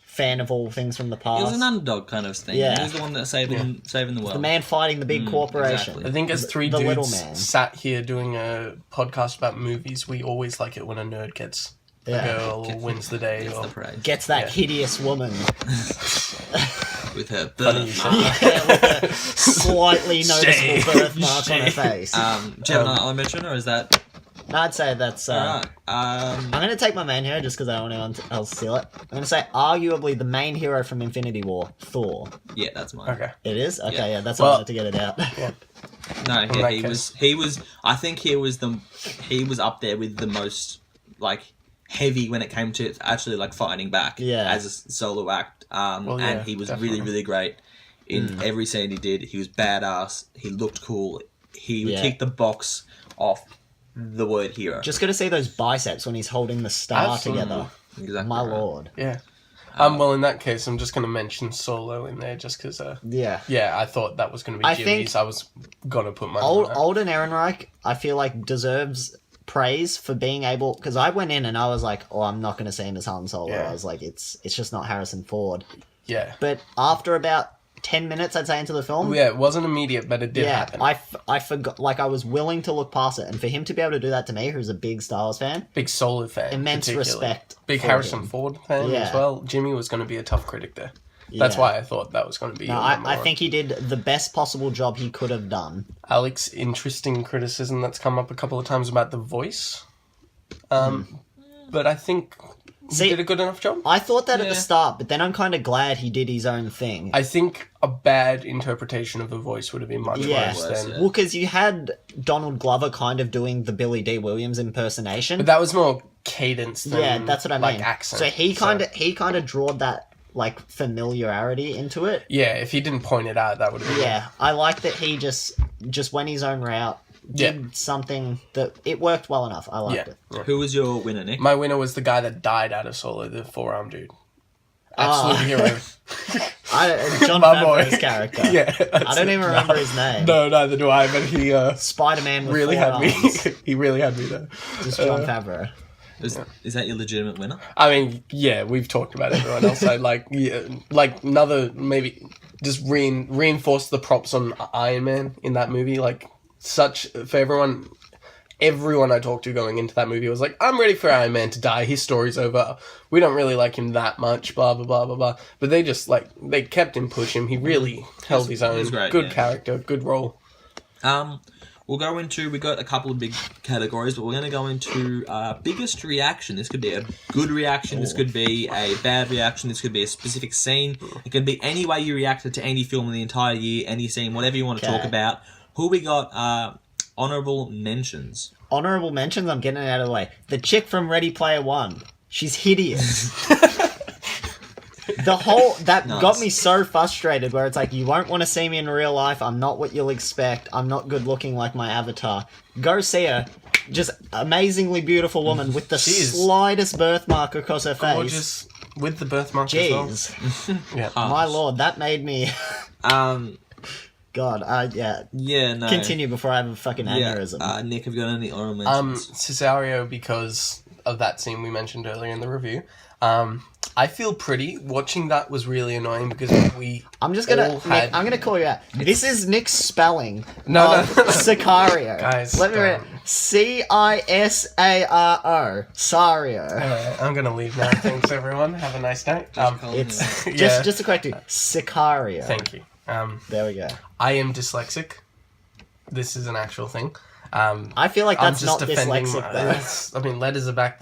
[SPEAKER 3] fan of all things from the past.
[SPEAKER 1] He was an underdog kind of thing.
[SPEAKER 3] Yeah.
[SPEAKER 1] He was the one that saving the world.
[SPEAKER 3] the man fighting the big corporation.
[SPEAKER 1] exactly.
[SPEAKER 2] I think as 3
[SPEAKER 3] The little
[SPEAKER 2] dudes
[SPEAKER 3] man.
[SPEAKER 2] sat here doing a podcast about movies, we always like it when a nerd gets
[SPEAKER 3] Yeah.
[SPEAKER 2] a girl or wins the day.
[SPEAKER 1] Gets
[SPEAKER 2] Or
[SPEAKER 1] the parade
[SPEAKER 3] Gets that
[SPEAKER 2] Yeah.
[SPEAKER 3] hideous woman.
[SPEAKER 1] with her
[SPEAKER 2] Funny you
[SPEAKER 1] birthmark.
[SPEAKER 2] said
[SPEAKER 3] With a slightly noticeable
[SPEAKER 2] Shame.
[SPEAKER 3] birthmark on her face.
[SPEAKER 1] Do you have an honorable mention, or is that
[SPEAKER 3] No, I'd say that's.
[SPEAKER 1] alright?
[SPEAKER 3] I'm going to take my main hero just because I don't want anyone else to steal it. I'm going to say arguably the main hero from Infinity War, Thor.
[SPEAKER 1] Yeah, that's mine.
[SPEAKER 2] Okay.
[SPEAKER 3] It is? Okay,
[SPEAKER 1] Yeah.
[SPEAKER 3] yeah, that's
[SPEAKER 2] Well-
[SPEAKER 3] why I wanted to get it out.
[SPEAKER 1] No,
[SPEAKER 2] in
[SPEAKER 1] yeah,
[SPEAKER 2] that
[SPEAKER 1] he
[SPEAKER 2] case.
[SPEAKER 1] was. He was. I think he was up there with the most like heavy when it came to actually like fighting back.
[SPEAKER 3] Yeah.
[SPEAKER 1] As a solo act. And he was
[SPEAKER 2] definitely.
[SPEAKER 1] really great in every scene he did. He was badass. He looked cool. He
[SPEAKER 3] Yeah.
[SPEAKER 1] ticked the box off the word hero.
[SPEAKER 3] Just got to see those biceps when he's holding the star
[SPEAKER 2] Absolutely.
[SPEAKER 3] together.
[SPEAKER 1] Exactly.
[SPEAKER 3] My
[SPEAKER 1] right.
[SPEAKER 3] lord.
[SPEAKER 2] Yeah. Well, in that case, I'm just going to mention Solo in there just because,
[SPEAKER 3] Yeah.
[SPEAKER 2] yeah, I thought that was going to be
[SPEAKER 3] I
[SPEAKER 2] Jimmy's.
[SPEAKER 3] think
[SPEAKER 2] I was going to put my on that.
[SPEAKER 3] Alden Ehrenreich, I feel like deserves praise for being able, because I went in and I was like, oh, I'm not going to see him as Han Solo.
[SPEAKER 2] Yeah.
[SPEAKER 3] I was like, it's just not Harrison Ford.
[SPEAKER 2] Yeah.
[SPEAKER 3] But after about 10 minutes, I'd say, into the film,
[SPEAKER 2] Yeah, it wasn't immediate, but it did
[SPEAKER 3] yeah,
[SPEAKER 2] happen.
[SPEAKER 3] I forgot, like, I was willing to look past it, and for him to be able to do that to me, who's a big Star Wars fan,
[SPEAKER 2] Big Solo fan.
[SPEAKER 3] immense
[SPEAKER 2] particularly.
[SPEAKER 3] respect.
[SPEAKER 2] Big
[SPEAKER 3] for
[SPEAKER 2] Harrison
[SPEAKER 3] him.
[SPEAKER 2] Ford fan
[SPEAKER 3] Yeah.
[SPEAKER 2] as well. Jimmy was going to be a tough critic there. That's
[SPEAKER 3] Yeah.
[SPEAKER 2] why I thought that was going to be
[SPEAKER 3] No,
[SPEAKER 2] your number
[SPEAKER 3] I
[SPEAKER 2] one.
[SPEAKER 3] think he did the best possible job he could have done.
[SPEAKER 2] Alex, interesting criticism that's come up a couple of times about the voice. But I think
[SPEAKER 3] See,
[SPEAKER 2] he did a good enough job.
[SPEAKER 3] I thought that at the
[SPEAKER 1] Yeah.
[SPEAKER 3] start, but then I'm kind of glad he did his own thing.
[SPEAKER 2] I think a bad interpretation of the voice would have been much
[SPEAKER 3] Yeah.
[SPEAKER 2] worse
[SPEAKER 1] Worse,
[SPEAKER 2] than...
[SPEAKER 1] yeah.
[SPEAKER 3] Well, because you had Donald Glover kind of doing the Billy D. Williams impersonation.
[SPEAKER 2] But that was more cadence than
[SPEAKER 3] Yeah, that's what I mean.
[SPEAKER 2] like accent.
[SPEAKER 3] So he kind of drawed that like familiarity into it.
[SPEAKER 2] Yeah, if he didn't point it out, that would have been...
[SPEAKER 3] Yeah, I like that he just went his own route, did something that it worked well enough. I liked it.
[SPEAKER 2] Yeah.
[SPEAKER 1] Who was your winner, Nick?
[SPEAKER 2] My winner was the guy that died out of Solo, the forearm dude.
[SPEAKER 3] Ah.
[SPEAKER 2] Absolute hero.
[SPEAKER 3] John
[SPEAKER 2] My boy.
[SPEAKER 3] Favreau's character.
[SPEAKER 2] Yeah,
[SPEAKER 3] I don't even remember his name.
[SPEAKER 2] No, neither do I, but he
[SPEAKER 3] Spider-Man with
[SPEAKER 2] really
[SPEAKER 3] four
[SPEAKER 2] had me.
[SPEAKER 3] arms.
[SPEAKER 2] He really had me there.
[SPEAKER 3] Just John Favreau.
[SPEAKER 1] Is that your legitimate winner?
[SPEAKER 2] I mean, yeah, we've talked about everyone else. I like another maybe just reinforce the props on Iron Man in that movie. Like for everyone I talked to going into that movie was like, I'm ready for Iron Man to die. His story's over. We don't really like him that much. Blah blah blah blah blah. But they just they kept him pushing. He really held his own.
[SPEAKER 1] was great,
[SPEAKER 2] Good
[SPEAKER 1] yeah.
[SPEAKER 2] character. Good role.
[SPEAKER 1] We got a couple of big categories, but we're going to go into biggest reaction. This could be a good reaction. This could be a bad reaction. This could be a specific scene. It could be any way you reacted to any film in the entire year, any scene, whatever you want to talk
[SPEAKER 3] Okay.
[SPEAKER 1] about. Who we got? Honorable mentions.
[SPEAKER 3] Honorable mentions, I'm getting it out of the way. The chick from Ready Player One. She's hideous. That
[SPEAKER 1] Nice.
[SPEAKER 3] got me so frustrated where it's like, you won't want to see me in real life. I'm not what you'll expect. I'm not good looking like my avatar. Go see her. Just amazingly beautiful woman with the
[SPEAKER 2] She is
[SPEAKER 3] slightest birthmark across her face.
[SPEAKER 2] Gorgeous with the birthmark
[SPEAKER 3] Jeez.
[SPEAKER 2] as well. Yeah.
[SPEAKER 3] My lord, that made me...
[SPEAKER 1] Um,
[SPEAKER 3] God, yeah.
[SPEAKER 1] yeah, no.
[SPEAKER 3] Continue before I have a fucking
[SPEAKER 1] Yeah,
[SPEAKER 3] aneurysm.
[SPEAKER 1] Nick, have you got any honorable mentions?
[SPEAKER 2] Sicario, because of that scene we mentioned earlier in the review. I feel pretty. Watching that was really annoying because we
[SPEAKER 3] I'm just gonna,
[SPEAKER 2] all
[SPEAKER 3] Nick,
[SPEAKER 2] had...
[SPEAKER 3] I'm gonna call you out. This is Nick's spelling
[SPEAKER 2] No,
[SPEAKER 3] of
[SPEAKER 2] no.
[SPEAKER 3] Sicario.
[SPEAKER 2] Guys,
[SPEAKER 3] let me read it. Cisaro. Sario.
[SPEAKER 2] Alright, I'm gonna leave now. Thanks, everyone. Have a nice night.
[SPEAKER 3] It's
[SPEAKER 2] Yeah.
[SPEAKER 3] just to correct you, Sicario.
[SPEAKER 2] Thank you.
[SPEAKER 3] There we go.
[SPEAKER 2] I am dyslexic. This is an actual thing.
[SPEAKER 3] I feel like
[SPEAKER 2] I'm
[SPEAKER 3] that's
[SPEAKER 2] just
[SPEAKER 3] not
[SPEAKER 2] defending.
[SPEAKER 3] dyslexic though.
[SPEAKER 2] I mean, letters are back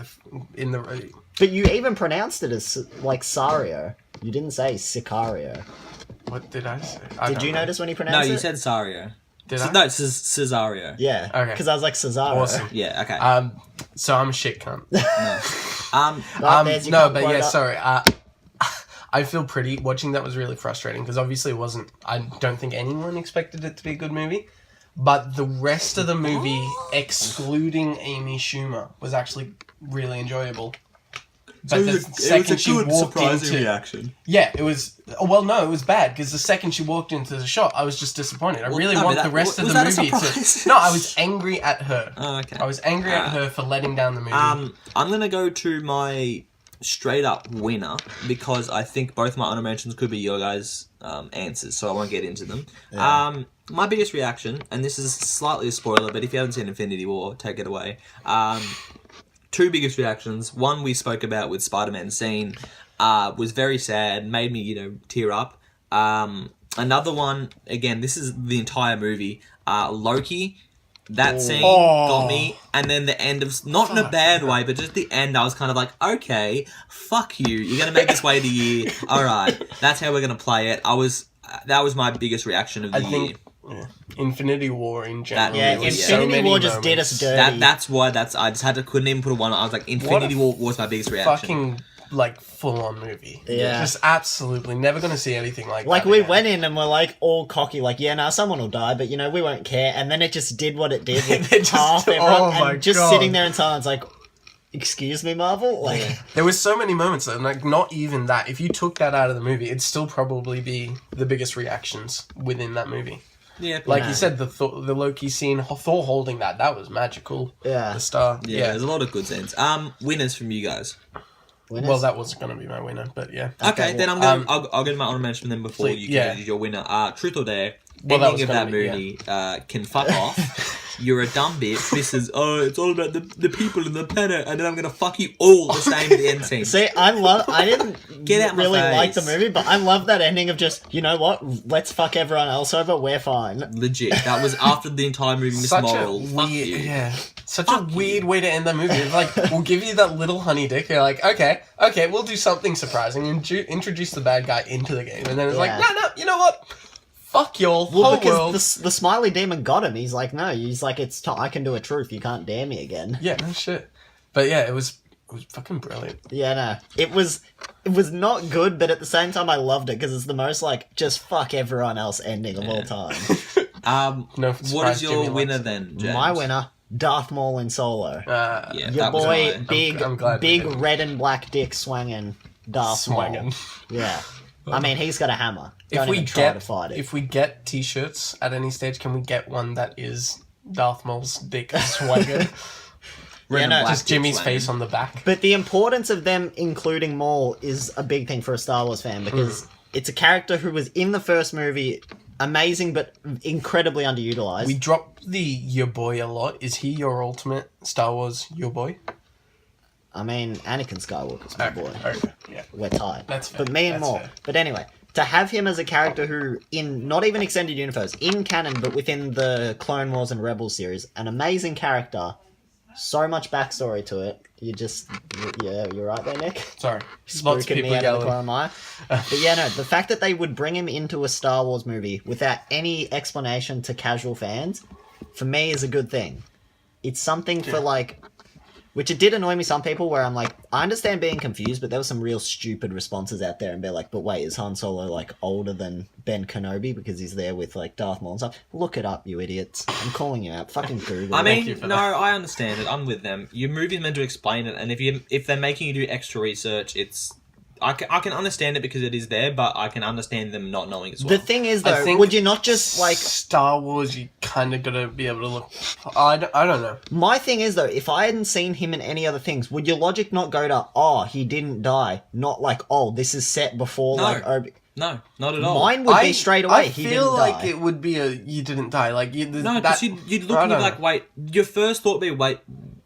[SPEAKER 2] in the.
[SPEAKER 3] But you even pronounced it as like Sario. You didn't say Sicario.
[SPEAKER 2] What did I say?
[SPEAKER 3] Did you notice when he
[SPEAKER 1] No,
[SPEAKER 3] pronounced it?
[SPEAKER 1] you said Sario.
[SPEAKER 2] Did I?
[SPEAKER 1] No, it's Cesario.
[SPEAKER 3] Yeah.
[SPEAKER 2] Okay.
[SPEAKER 3] Because I was like Cesaro.
[SPEAKER 2] Awesome.
[SPEAKER 1] Yeah, okay.
[SPEAKER 2] So I'm a shit cunt.
[SPEAKER 3] Well, there's your
[SPEAKER 2] No,
[SPEAKER 3] cunt
[SPEAKER 2] but yeah,
[SPEAKER 3] quota.
[SPEAKER 2] sorry. I feel pretty. Watching that was really frustrating because obviously it wasn't. I don't think anyone expected it to be a good movie. But the rest of the movie, excluding Amy Schumer, was actually really enjoyable. But the second she walked into
[SPEAKER 1] reaction.
[SPEAKER 2] yeah, it was. Well, no, it was bad because the second she walked into the shot, I was just disappointed. I really
[SPEAKER 1] no,
[SPEAKER 2] want
[SPEAKER 1] but
[SPEAKER 2] the rest of
[SPEAKER 1] was
[SPEAKER 2] the
[SPEAKER 1] that a
[SPEAKER 2] movie
[SPEAKER 1] surprise?
[SPEAKER 2] to. No, I was angry at her.
[SPEAKER 1] Oh, okay.
[SPEAKER 2] I was angry at her for letting down the movie.
[SPEAKER 1] I'm gonna go to my straight up winner because I think both my honor mentions could be your guys' answers, so I won't get into them.
[SPEAKER 3] Yeah.
[SPEAKER 1] My biggest reaction, and this is slightly a spoiler, but if you haven't seen Infinity War, take it away. Two biggest reactions. One we spoke about with Spider-Man scene was very sad, made me tear up. Another one, again, this is the entire movie. Loki. That scene got me, and then the end of, not in a bad way, but just the end, I was kind of like, okay, fuck you, you're going to make us wait a year, alright, that's how we're going to play it. That was my biggest reaction of the year.
[SPEAKER 2] Infinity War in general.
[SPEAKER 3] Yeah,
[SPEAKER 1] Really,
[SPEAKER 3] Infinity War just did us dirty.
[SPEAKER 1] That's why I just couldn't even put a one. I was like, Infinity War was my biggest reaction.
[SPEAKER 2] Fucking like full on movie.
[SPEAKER 3] Yeah.
[SPEAKER 2] Just absolutely never gonna see anything like that.
[SPEAKER 3] Like, we
[SPEAKER 2] again.
[SPEAKER 3] went in and we're like all cocky, like, yeah, no, someone will die, but we won't care. And then it just did what it did with
[SPEAKER 2] It just-
[SPEAKER 3] half everyone,
[SPEAKER 2] oh my
[SPEAKER 3] and just
[SPEAKER 2] God.
[SPEAKER 3] sitting there in silence, like, excuse me, Marvel? Like,
[SPEAKER 2] There was so many moments, and like not even that. If you took that out of the movie, it'd still probably be the biggest reactions within that movie.
[SPEAKER 1] Yeah,
[SPEAKER 2] Like you said, the Loki scene, Thor holding that was magical.
[SPEAKER 3] Yeah.
[SPEAKER 2] The star.
[SPEAKER 1] yeah, there's a lot of good scenes. Winners from you guys.
[SPEAKER 3] winners?
[SPEAKER 2] Well, that was going to be my winner, but yeah.
[SPEAKER 1] Okay, then I'll get my honour mention then before
[SPEAKER 2] please,
[SPEAKER 1] you
[SPEAKER 2] yeah.
[SPEAKER 1] get your winner. Truth or dare?
[SPEAKER 2] Well, that was
[SPEAKER 1] ending of that
[SPEAKER 2] gonna be,
[SPEAKER 1] movie can fuck off. You're a dumb bitch. This is it's all about the people and the planet, and then I'm gonna fuck you all the same at the end scene.
[SPEAKER 3] See, I didn't
[SPEAKER 1] Get out my
[SPEAKER 3] really like the
[SPEAKER 1] face.
[SPEAKER 3] movie, but I love that ending of just, you know what, let's fuck everyone else over, we're fine.
[SPEAKER 1] Legit. That was after the entire movie Miss
[SPEAKER 2] Such
[SPEAKER 1] Moral.
[SPEAKER 2] a
[SPEAKER 1] Fuck
[SPEAKER 2] weird,
[SPEAKER 1] you.
[SPEAKER 2] yeah, such
[SPEAKER 1] Fuck
[SPEAKER 2] a weird way to end the movie. It's like, we'll give you that little honey dick. You're like, okay, we'll do something surprising and introduce the bad guy into the game, and then it's
[SPEAKER 3] Yeah.
[SPEAKER 2] like, no, you know what? Fuck y'all,
[SPEAKER 3] Well,
[SPEAKER 2] whole
[SPEAKER 3] because
[SPEAKER 2] world.
[SPEAKER 3] the smiley demon got him. He's like, no, I can do a truth. You can't dare me again.
[SPEAKER 2] Yeah, no shit. But yeah, it was fucking brilliant.
[SPEAKER 3] Yeah, no, it was not good, but at the same time, I loved it because it's the most like just fuck everyone else ending of all time.
[SPEAKER 2] No,
[SPEAKER 1] What
[SPEAKER 2] surprise
[SPEAKER 1] is your
[SPEAKER 2] Jimmy
[SPEAKER 1] winner
[SPEAKER 2] likes
[SPEAKER 1] then, James?
[SPEAKER 3] My winner, Darth Maul in Solo.
[SPEAKER 1] Yeah,
[SPEAKER 3] Your
[SPEAKER 1] that was
[SPEAKER 3] boy,
[SPEAKER 1] mine.
[SPEAKER 3] big,
[SPEAKER 2] I'm glad we
[SPEAKER 3] big
[SPEAKER 2] did.
[SPEAKER 3] red and black dick swanging Darth Maul.
[SPEAKER 2] Swangin'.
[SPEAKER 3] Yeah, I mean he's got a hammer. Don't
[SPEAKER 2] If we
[SPEAKER 3] even try
[SPEAKER 2] get
[SPEAKER 3] to fight it.
[SPEAKER 2] if we get t-shirts at any stage, can we get one that is Darth Maul's dick swagger?
[SPEAKER 1] Red and
[SPEAKER 3] no,
[SPEAKER 1] black
[SPEAKER 2] Just Jimmy's
[SPEAKER 1] dick
[SPEAKER 2] face
[SPEAKER 1] slamming.
[SPEAKER 2] on the back.
[SPEAKER 3] But the importance of them including Maul is a big thing for a Star Wars fan because it's a character who was in the first movie, amazing but incredibly underutilized.
[SPEAKER 2] We dropped the your boy a lot. Is he your ultimate Star Wars your boy?
[SPEAKER 3] I mean, Anakin Skywalker's my boy.
[SPEAKER 2] Okay, yeah.
[SPEAKER 3] We're tied.
[SPEAKER 2] That's fair.
[SPEAKER 3] But me and
[SPEAKER 2] That's
[SPEAKER 3] Maul.
[SPEAKER 2] fair.
[SPEAKER 3] But anyway, to have him as a character who, in not even extended universe, in canon, but within the Clone Wars and Rebels series, an amazing character, so much backstory to it. You're right there, Nick.
[SPEAKER 2] Sorry, lots of
[SPEAKER 3] Spooking
[SPEAKER 2] people
[SPEAKER 3] me out of the
[SPEAKER 2] yelling.
[SPEAKER 3] corner of my eye. But yeah, no, the fact that they would bring him into a Star Wars movie without any explanation to casual fans, for me, is a good thing. It's something for like... Which it did annoy me some people where I'm like, I understand being confused, but there were some real stupid responses out there and they're like, but wait, is Han Solo like older than Ben Kenobi because he's there with like Darth Maul and stuff? Look it up, you idiots. I'm calling you out. Fucking Google.
[SPEAKER 1] I
[SPEAKER 3] it.
[SPEAKER 2] Thank you
[SPEAKER 1] mean,
[SPEAKER 2] for
[SPEAKER 1] no,
[SPEAKER 2] that.
[SPEAKER 1] I understand it. I'm with them. Your movie's meant to explain it, and if they're making you do extra research, I can understand it because it is there, but I can understand them not knowing as well.
[SPEAKER 3] The thing is
[SPEAKER 2] I
[SPEAKER 3] though,
[SPEAKER 2] think
[SPEAKER 3] would you not just like...
[SPEAKER 2] Star Wars? You kind of gotta be able to look. I don't know.
[SPEAKER 3] My thing is though, if I hadn't seen him in any other things, would your logic not go to, oh, he didn't die, not like, oh, this is set before
[SPEAKER 1] No.
[SPEAKER 3] like Obi...
[SPEAKER 1] No, not at all.
[SPEAKER 3] Mine would be straight away.
[SPEAKER 2] I
[SPEAKER 3] He
[SPEAKER 2] feel
[SPEAKER 3] didn't
[SPEAKER 2] like
[SPEAKER 3] die.
[SPEAKER 2] it would be a you didn't die. Like you,
[SPEAKER 1] No, because you'd look
[SPEAKER 2] I
[SPEAKER 1] and you'd
[SPEAKER 2] don't
[SPEAKER 1] be like, wait, your first thought would be,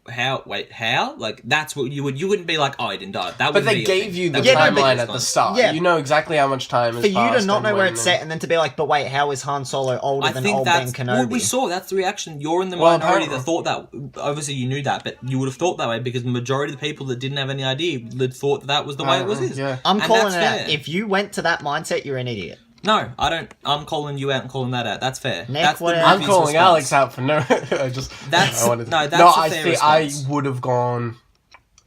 [SPEAKER 1] how? Like, that's what you wouldn't be like, oh, he didn't die. That
[SPEAKER 2] But
[SPEAKER 1] would
[SPEAKER 2] they
[SPEAKER 1] be
[SPEAKER 2] gave you the
[SPEAKER 3] Yeah, no, but-
[SPEAKER 2] timeline at the start.
[SPEAKER 3] Yeah.
[SPEAKER 2] You know exactly how much time has
[SPEAKER 3] For you to
[SPEAKER 2] passed
[SPEAKER 3] not
[SPEAKER 2] and
[SPEAKER 3] know where
[SPEAKER 2] when
[SPEAKER 3] it's
[SPEAKER 2] and-
[SPEAKER 3] set and then to be like, but wait, how is Han Solo older
[SPEAKER 1] I
[SPEAKER 3] than
[SPEAKER 1] think
[SPEAKER 3] old Ben
[SPEAKER 1] that's
[SPEAKER 3] Kenobi?
[SPEAKER 1] what we saw. That's the reaction. You're in the
[SPEAKER 2] Well,
[SPEAKER 1] minority
[SPEAKER 2] apparently-
[SPEAKER 1] that thought that. Obviously, you knew that, but you would have thought that way because the majority of the people that didn't have any idea had thought that was the way it was.
[SPEAKER 2] Yeah.
[SPEAKER 3] I'm
[SPEAKER 1] And
[SPEAKER 3] calling
[SPEAKER 1] that's
[SPEAKER 3] it out.
[SPEAKER 1] fair.
[SPEAKER 3] If you went to that mindset, you're an idiot.
[SPEAKER 1] No, I don't. I'm calling you out and calling that out. That's fair.
[SPEAKER 3] Nick,
[SPEAKER 1] That's
[SPEAKER 3] what-
[SPEAKER 1] the
[SPEAKER 2] I'm
[SPEAKER 1] movie's
[SPEAKER 2] calling
[SPEAKER 1] response.
[SPEAKER 2] Alex out for no. I just
[SPEAKER 1] That's-
[SPEAKER 2] I wanted,
[SPEAKER 1] no, that's
[SPEAKER 2] no.
[SPEAKER 1] a
[SPEAKER 2] I
[SPEAKER 1] fair
[SPEAKER 2] think I
[SPEAKER 1] response.
[SPEAKER 2] would have gone.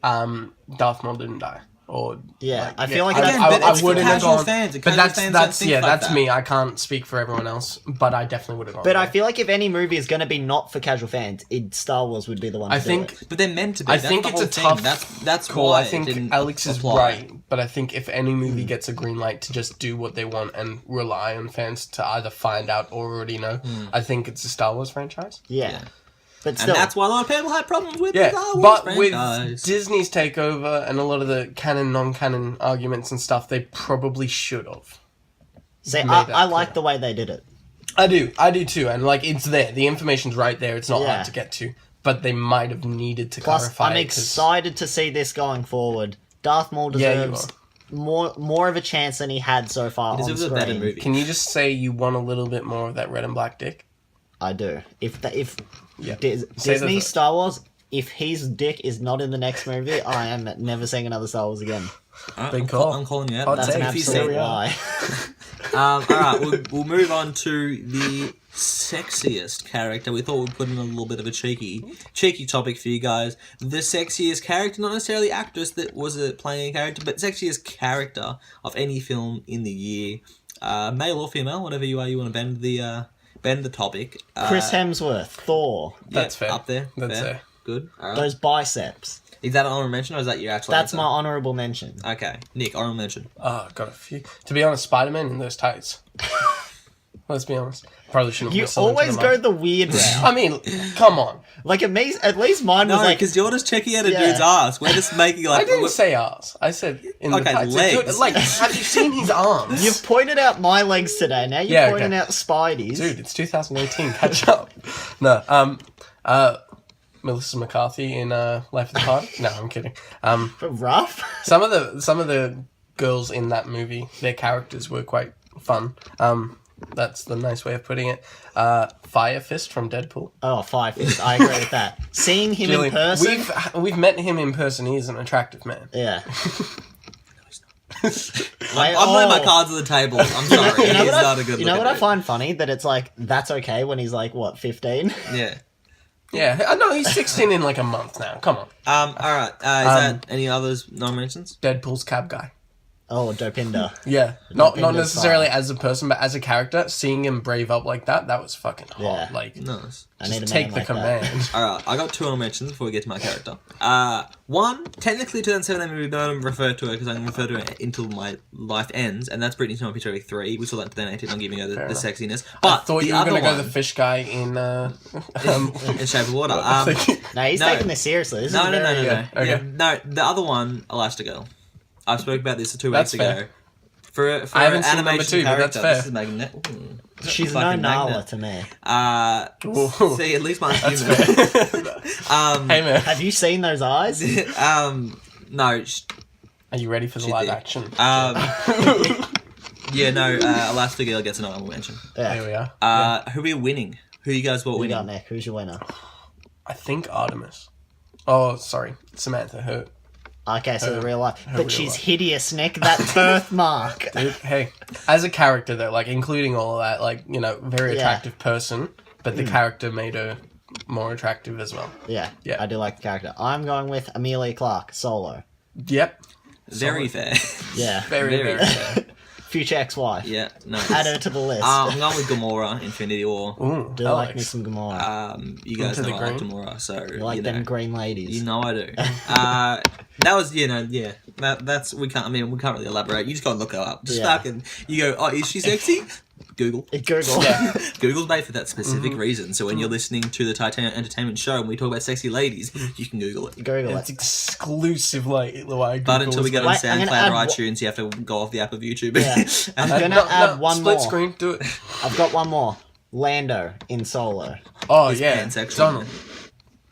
[SPEAKER 2] Darth Maul didn't die, or
[SPEAKER 3] Yeah, I feel like
[SPEAKER 1] Again,
[SPEAKER 3] that's...
[SPEAKER 1] but it's
[SPEAKER 2] wouldn't have
[SPEAKER 1] casual
[SPEAKER 2] gone.
[SPEAKER 1] fans.
[SPEAKER 2] But
[SPEAKER 1] Casual
[SPEAKER 2] that's
[SPEAKER 1] fans don't think like
[SPEAKER 2] that's
[SPEAKER 1] that.
[SPEAKER 2] me. I can't speak for everyone else, but I definitely would have gone.
[SPEAKER 3] But I
[SPEAKER 2] there.
[SPEAKER 3] feel like if any movie is going to be not for casual fans, Star Wars would be the one to
[SPEAKER 2] I
[SPEAKER 3] do
[SPEAKER 2] think
[SPEAKER 3] it.
[SPEAKER 1] But they're meant to be.
[SPEAKER 2] I
[SPEAKER 1] That's
[SPEAKER 2] think
[SPEAKER 1] the
[SPEAKER 2] it's
[SPEAKER 1] whole
[SPEAKER 2] a
[SPEAKER 1] thing.
[SPEAKER 2] tough
[SPEAKER 1] That's
[SPEAKER 2] call.
[SPEAKER 1] why
[SPEAKER 2] I
[SPEAKER 1] it
[SPEAKER 2] think
[SPEAKER 1] didn't
[SPEAKER 2] Alex is
[SPEAKER 1] apply.
[SPEAKER 2] right, but I think if any movie gets a green light to just do what they want and rely on fans to either find out or already know, I think it's a Star Wars franchise.
[SPEAKER 3] Yeah.
[SPEAKER 1] Yeah.
[SPEAKER 3] But
[SPEAKER 1] And
[SPEAKER 3] still,
[SPEAKER 1] that's why a lot of people had problems with
[SPEAKER 2] Yeah,
[SPEAKER 1] the Star Wars
[SPEAKER 2] but with
[SPEAKER 1] franchise.
[SPEAKER 2] Disney's takeover and a lot of the canon, non-canon arguments and stuff, they probably should have.
[SPEAKER 3] see,
[SPEAKER 2] made that
[SPEAKER 3] I like
[SPEAKER 2] clear.
[SPEAKER 3] the way they did it.
[SPEAKER 2] I do too, and like it's there. The information's right there. It's not
[SPEAKER 3] Yeah.
[SPEAKER 2] hard to get to, but they might have needed to
[SPEAKER 3] Plus,
[SPEAKER 2] clarify.
[SPEAKER 3] I'm
[SPEAKER 2] it 'cause-
[SPEAKER 3] excited to see this going forward. Darth Maul
[SPEAKER 2] Yeah, you
[SPEAKER 3] deserves more of a chance than he had so far
[SPEAKER 1] He
[SPEAKER 3] on
[SPEAKER 1] deserves a
[SPEAKER 3] screen.
[SPEAKER 1] better movie.
[SPEAKER 2] Can you just say you want a little bit more of that red and black dick?
[SPEAKER 3] I do. If
[SPEAKER 2] Yeah.
[SPEAKER 3] Disney
[SPEAKER 2] the-
[SPEAKER 3] Star Wars, if his dick is not in the next movie, I am never seeing another Star Wars again.
[SPEAKER 2] Big
[SPEAKER 1] I'm,
[SPEAKER 2] call.
[SPEAKER 1] I'm calling you out.
[SPEAKER 2] Hot
[SPEAKER 3] That's an
[SPEAKER 2] take.
[SPEAKER 1] If you
[SPEAKER 3] absolute
[SPEAKER 1] said-
[SPEAKER 3] lie.
[SPEAKER 1] All right, we'll move on to the sexiest character. We thought we'd put in a little bit of a cheeky topic for you guys. The sexiest character, not necessarily actress that was playing a character, but sexiest character of any film in the year. Male or female, whatever you are, you want to bend the topic.
[SPEAKER 3] Chris Hemsworth, Thor.
[SPEAKER 2] That's fair.
[SPEAKER 1] Up there.
[SPEAKER 2] That's fair.
[SPEAKER 1] Good. All right.
[SPEAKER 3] Those biceps.
[SPEAKER 1] Is that an honorable mention, or is that your actual
[SPEAKER 3] That's
[SPEAKER 1] answer?
[SPEAKER 3] my honourable mention.
[SPEAKER 1] Okay. Nick, honorable mention.
[SPEAKER 2] Oh, got a few. To be honest, Spider-Man in those tights. Let's be honest. Probably shouldn't.
[SPEAKER 3] You
[SPEAKER 2] whistle into
[SPEAKER 3] always
[SPEAKER 2] the
[SPEAKER 3] go
[SPEAKER 2] mic.
[SPEAKER 3] the weird route.
[SPEAKER 2] I mean, come on.
[SPEAKER 3] Like, at least mine was
[SPEAKER 1] No,
[SPEAKER 3] like...
[SPEAKER 1] because you're just checking out a
[SPEAKER 3] Yeah.
[SPEAKER 1] dude's ass. We're just making like...
[SPEAKER 2] I didn't say ass. I said in
[SPEAKER 1] Okay,
[SPEAKER 2] the tights.
[SPEAKER 1] legs.
[SPEAKER 2] Like, have you seen his arms?
[SPEAKER 3] You've pointed out my legs today. Now you're
[SPEAKER 2] Yeah,
[SPEAKER 3] pointing
[SPEAKER 2] okay.
[SPEAKER 3] out Spidey's.
[SPEAKER 2] Dude, it's 2018. Catch up. No. Melissa McCarthy in Life of the Party. No, I'm kidding.
[SPEAKER 3] Rough?
[SPEAKER 2] Some of the girls in that movie, their characters were quite fun. That's the nice way of putting it. Fire Fist from Deadpool.
[SPEAKER 3] Oh, Five Fist. I agree with that. Seeing him in
[SPEAKER 2] Julian,
[SPEAKER 3] person...
[SPEAKER 2] we've met him in person. He's an attractive man.
[SPEAKER 3] Yeah.
[SPEAKER 1] I'm laying my cards on the table. I'm sorry.
[SPEAKER 3] You know
[SPEAKER 1] He's
[SPEAKER 3] what
[SPEAKER 1] not a good
[SPEAKER 3] You know what I
[SPEAKER 1] looking
[SPEAKER 3] find funny? That it's like, that's okay when he's like, what, 15?
[SPEAKER 1] dude. Yeah.
[SPEAKER 2] Yeah, I know he's 16 in like a month now. Come on.
[SPEAKER 1] All right. Is that any others non-mentions?
[SPEAKER 2] Deadpool's cab guy.
[SPEAKER 3] Oh, Dopinder.
[SPEAKER 2] Yeah, not
[SPEAKER 3] Dopinder's
[SPEAKER 2] necessarily
[SPEAKER 3] fine.
[SPEAKER 2] as a person, but as a character, seeing him brave up like that was fucking hot.
[SPEAKER 3] Yeah.
[SPEAKER 2] Like,
[SPEAKER 1] Nice.
[SPEAKER 3] I need a
[SPEAKER 2] just take
[SPEAKER 3] man
[SPEAKER 2] the
[SPEAKER 3] like
[SPEAKER 2] command.
[SPEAKER 3] that.
[SPEAKER 1] All right. I got two honorable mentions before we get to my character. One, technically 2017 movie, but I don't refer to it because I can refer to it until my life ends, and that's Britney Spears Picture 3. We saw that donated on giving her the sexiness. But
[SPEAKER 2] I thought
[SPEAKER 1] the
[SPEAKER 2] you were
[SPEAKER 1] other
[SPEAKER 2] going to go
[SPEAKER 1] one,
[SPEAKER 2] the fish guy in...
[SPEAKER 1] in Shape of Water.
[SPEAKER 3] No, he's
[SPEAKER 1] No.
[SPEAKER 3] taking this seriously. This
[SPEAKER 1] No.
[SPEAKER 3] is very...
[SPEAKER 2] Okay.
[SPEAKER 1] Yeah, no, the other one, Elastigirl. I spoke about this 2
[SPEAKER 2] That's
[SPEAKER 1] weeks ago.
[SPEAKER 2] fair.
[SPEAKER 1] For
[SPEAKER 2] I haven't
[SPEAKER 1] an
[SPEAKER 2] seen number
[SPEAKER 1] animation
[SPEAKER 2] 2, but that's
[SPEAKER 1] character,
[SPEAKER 2] fair.
[SPEAKER 1] this is Magnet.
[SPEAKER 3] She's no
[SPEAKER 1] Fucking
[SPEAKER 3] Nala
[SPEAKER 1] Magnet.
[SPEAKER 3] to me.
[SPEAKER 2] Ooh.
[SPEAKER 1] See, at least mine's
[SPEAKER 2] That's
[SPEAKER 1] human.
[SPEAKER 2] fair. Hey, man.
[SPEAKER 3] Have you seen those eyes?
[SPEAKER 1] No.
[SPEAKER 2] Are you ready for the
[SPEAKER 1] She
[SPEAKER 2] live
[SPEAKER 1] did.
[SPEAKER 2] action?
[SPEAKER 1] Yeah, no. Elastigirl gets an honorable mention.
[SPEAKER 2] There we are.
[SPEAKER 1] Who are we winning? Who you guys were
[SPEAKER 3] Who you
[SPEAKER 1] winning?
[SPEAKER 3] got, Nick? Who's your winner?
[SPEAKER 2] I think Artemis. Oh, sorry. Samantha, her.
[SPEAKER 3] Okay, so the real life.
[SPEAKER 2] real
[SPEAKER 3] But she's
[SPEAKER 2] life.
[SPEAKER 3] hideous, Nick. That birthmark.
[SPEAKER 2] Dude, hey, as a character though, like including all of that, like, you know, very
[SPEAKER 3] Yeah.
[SPEAKER 2] attractive person, but the character made her more attractive as well.
[SPEAKER 3] Yeah,
[SPEAKER 2] Yeah.
[SPEAKER 3] I do like the character. I'm going with Amelia Clarke, Solo.
[SPEAKER 2] Yep.
[SPEAKER 1] Very fair.
[SPEAKER 3] Yeah.
[SPEAKER 2] Very,
[SPEAKER 1] Very
[SPEAKER 2] very fair.
[SPEAKER 3] Future ex-wife.
[SPEAKER 1] Yeah, no.
[SPEAKER 3] Add her to the list.
[SPEAKER 1] I'm going with Gamora, Infinity War.
[SPEAKER 2] Ooh,
[SPEAKER 3] do like me some Gamora.
[SPEAKER 1] You guys
[SPEAKER 2] Into
[SPEAKER 1] know
[SPEAKER 2] the
[SPEAKER 1] I like
[SPEAKER 2] green.
[SPEAKER 1] Gamora, so
[SPEAKER 3] you like them green ladies.
[SPEAKER 1] You know I do. That was, yeah. That's we can't really elaborate. You just gotta look her up. Just
[SPEAKER 3] Yeah.
[SPEAKER 1] fucking, you go, oh, is she sexy? Google.
[SPEAKER 3] Google.
[SPEAKER 2] Yeah.
[SPEAKER 1] Google's made for that specific reason. So when you're listening to the Titanic Entertainment Show and we talk about sexy ladies, you can Google it.
[SPEAKER 3] Google
[SPEAKER 2] It's
[SPEAKER 3] it.
[SPEAKER 2] exclusive, like
[SPEAKER 1] But until we get on
[SPEAKER 3] Wait, I'm gonna
[SPEAKER 1] SoundCloud or
[SPEAKER 3] add
[SPEAKER 1] iTunes, you have to go off the app of YouTube.
[SPEAKER 3] Yeah. I'm gonna add one
[SPEAKER 2] split
[SPEAKER 3] more.
[SPEAKER 2] screen, do it.
[SPEAKER 3] I've got one more. Lando in Solo.
[SPEAKER 2] Oh
[SPEAKER 1] It's
[SPEAKER 2] yeah,
[SPEAKER 1] pansexual,
[SPEAKER 2] done.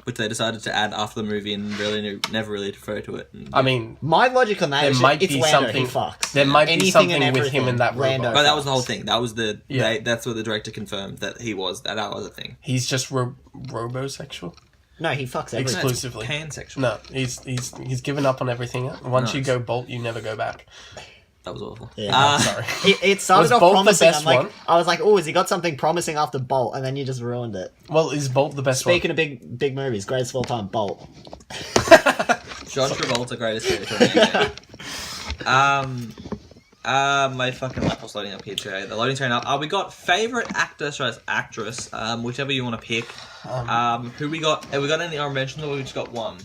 [SPEAKER 1] which they decided to add after the movie and really never really refer to it. And,
[SPEAKER 2] I mean,
[SPEAKER 3] My logic on that
[SPEAKER 2] there
[SPEAKER 3] is
[SPEAKER 2] might
[SPEAKER 3] it's
[SPEAKER 2] be
[SPEAKER 3] Lando,
[SPEAKER 2] something.
[SPEAKER 3] he fucks.
[SPEAKER 2] There might be
[SPEAKER 3] Anything
[SPEAKER 2] something
[SPEAKER 3] and
[SPEAKER 2] with him
[SPEAKER 3] everything,
[SPEAKER 2] and that
[SPEAKER 3] Lando.
[SPEAKER 2] robot.
[SPEAKER 1] but that was the whole thing. That was
[SPEAKER 2] Yeah.
[SPEAKER 1] that's what the director confirmed that he was. That was a thing.
[SPEAKER 2] He's just robosexual
[SPEAKER 3] No, he fucks everything.
[SPEAKER 2] exclusively.
[SPEAKER 1] Pansexual.
[SPEAKER 2] No, he's given up on everything. Once you
[SPEAKER 1] Nice.
[SPEAKER 2] go Bolt, you never go back.
[SPEAKER 1] That was awful.
[SPEAKER 3] Yeah.
[SPEAKER 2] Sorry.
[SPEAKER 3] It started
[SPEAKER 2] Was
[SPEAKER 3] off
[SPEAKER 2] Bolt the
[SPEAKER 3] promising.
[SPEAKER 2] best
[SPEAKER 3] I'm like,
[SPEAKER 2] one?
[SPEAKER 3] I was like, oh, has he got something promising after Bolt? And then you just ruined it.
[SPEAKER 2] Well, is Bolt the best
[SPEAKER 3] Speaking of big movies, greatest of all time, Bolt.
[SPEAKER 1] John Travolta, greatest character. My fucking laptop's loading up here today. The loading train up. We got favorite actor/actress, whichever you want to pick. Who we got? Have we got any honorable mentions, or we just got one?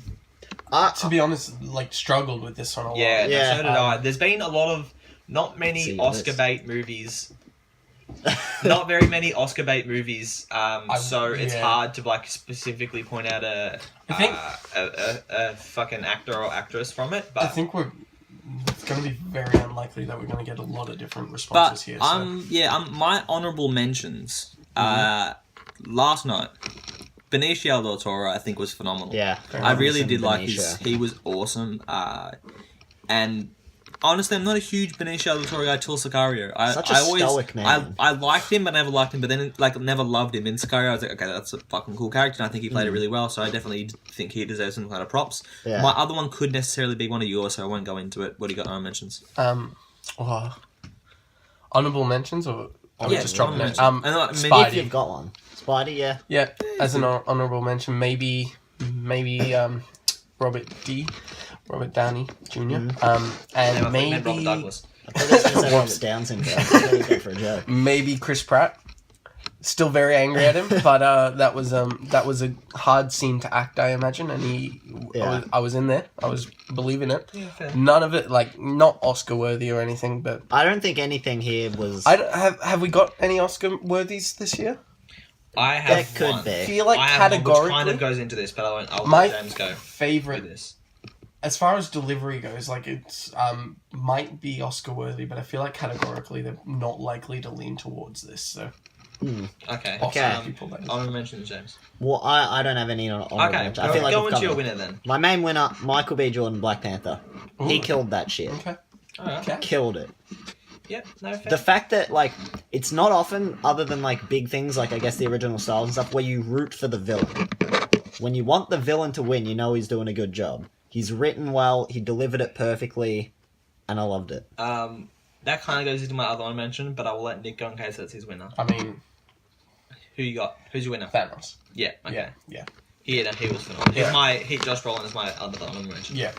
[SPEAKER 2] one? To be honest, like struggled with this one a lot.
[SPEAKER 1] Yeah,
[SPEAKER 3] Yeah.
[SPEAKER 1] so did I. There's been a lot of not many
[SPEAKER 3] See
[SPEAKER 1] Oscar
[SPEAKER 3] this.
[SPEAKER 1] bait movies. Not very many Oscar bait movies. So it's
[SPEAKER 2] yeah.
[SPEAKER 1] hard to like specifically point out
[SPEAKER 2] I think-
[SPEAKER 1] a fucking actor or actress from it. But
[SPEAKER 2] I think it's going to be very unlikely that we're going to get a lot of different responses here. So.
[SPEAKER 1] my honourable mentions. Last night, Benicio del Toro, I think, was phenomenal.
[SPEAKER 3] Yeah.
[SPEAKER 1] I really did like
[SPEAKER 3] Benicio.
[SPEAKER 1] he was awesome. And honestly, I'm not a huge Benicio del Toro guy till Sicario.
[SPEAKER 3] Such a stoic man.
[SPEAKER 1] I liked him, but never liked him. But then, like, never loved him in Sicario. I was like, okay, that's a fucking cool character, and I think he played it really well. So I definitely think he deserves some kind of props.
[SPEAKER 3] Yeah.
[SPEAKER 1] My other one could necessarily be one of yours, so I won't go into it. What do you got? No mentions.
[SPEAKER 2] Honorable mentions or I was
[SPEAKER 1] Yeah,
[SPEAKER 2] just dropping it.
[SPEAKER 1] and I mean,
[SPEAKER 2] Spidey.
[SPEAKER 3] If you've got one. Spidey, yeah.
[SPEAKER 2] Yeah, as an honorable mention, maybe Robert Downey Jr. And
[SPEAKER 1] Robert
[SPEAKER 2] maybe
[SPEAKER 1] Douglas.
[SPEAKER 3] I thought this was say Robert Down syndrome. I thought he was going for a joke.
[SPEAKER 2] maybe Chris Pratt. Still very angry at him, but that was a hard scene to act, I imagine, and I was in there. I was believing it.
[SPEAKER 1] Yeah, fair.
[SPEAKER 2] None of it, like, not Oscar worthy or anything, but
[SPEAKER 3] I don't think anything here was...
[SPEAKER 2] have we got any Oscar worthies this year?
[SPEAKER 1] I have
[SPEAKER 3] There could
[SPEAKER 1] one.
[SPEAKER 3] be.
[SPEAKER 2] I feel like
[SPEAKER 1] I have one,
[SPEAKER 2] categorically,
[SPEAKER 1] which kind of goes into this, but I'll
[SPEAKER 2] my
[SPEAKER 1] let James go with
[SPEAKER 2] favorite,
[SPEAKER 1] this.
[SPEAKER 2] as far as delivery goes, like, it's might be Oscar worthy, but I feel like categorically they're not likely to lean towards this. So
[SPEAKER 1] Okay.
[SPEAKER 2] Oscar people, that is.
[SPEAKER 1] I'm going to mention James.
[SPEAKER 3] Well, I don't have any on
[SPEAKER 1] Okay,
[SPEAKER 3] I feel like
[SPEAKER 1] go
[SPEAKER 3] we've
[SPEAKER 1] into your
[SPEAKER 3] covered.
[SPEAKER 1] winner then.
[SPEAKER 3] My main winner, Michael B. Jordan, Black Panther. He
[SPEAKER 2] Ooh.
[SPEAKER 3] killed that shit.
[SPEAKER 2] Okay.
[SPEAKER 1] Alright.
[SPEAKER 2] Okay.
[SPEAKER 3] Killed it.
[SPEAKER 1] Yep, no fair.
[SPEAKER 3] The fact that, like, it's not often, other than, like, big things, like, I guess the original styles and stuff, where you root for the villain. When you want the villain to win, you know he's doing a good job. He's written well, he delivered it perfectly, and I loved it.
[SPEAKER 1] That kind of goes into my other one mention, but I will let Nick go in case that's his winner.
[SPEAKER 2] I mean,
[SPEAKER 1] Who you got? Who's your winner?
[SPEAKER 2] Thanos.
[SPEAKER 1] Yeah, okay.
[SPEAKER 2] Yeah.
[SPEAKER 1] He was phenomenal.
[SPEAKER 2] Yeah.
[SPEAKER 1] Josh Brolin is my other honorable mention.
[SPEAKER 2] Yeah.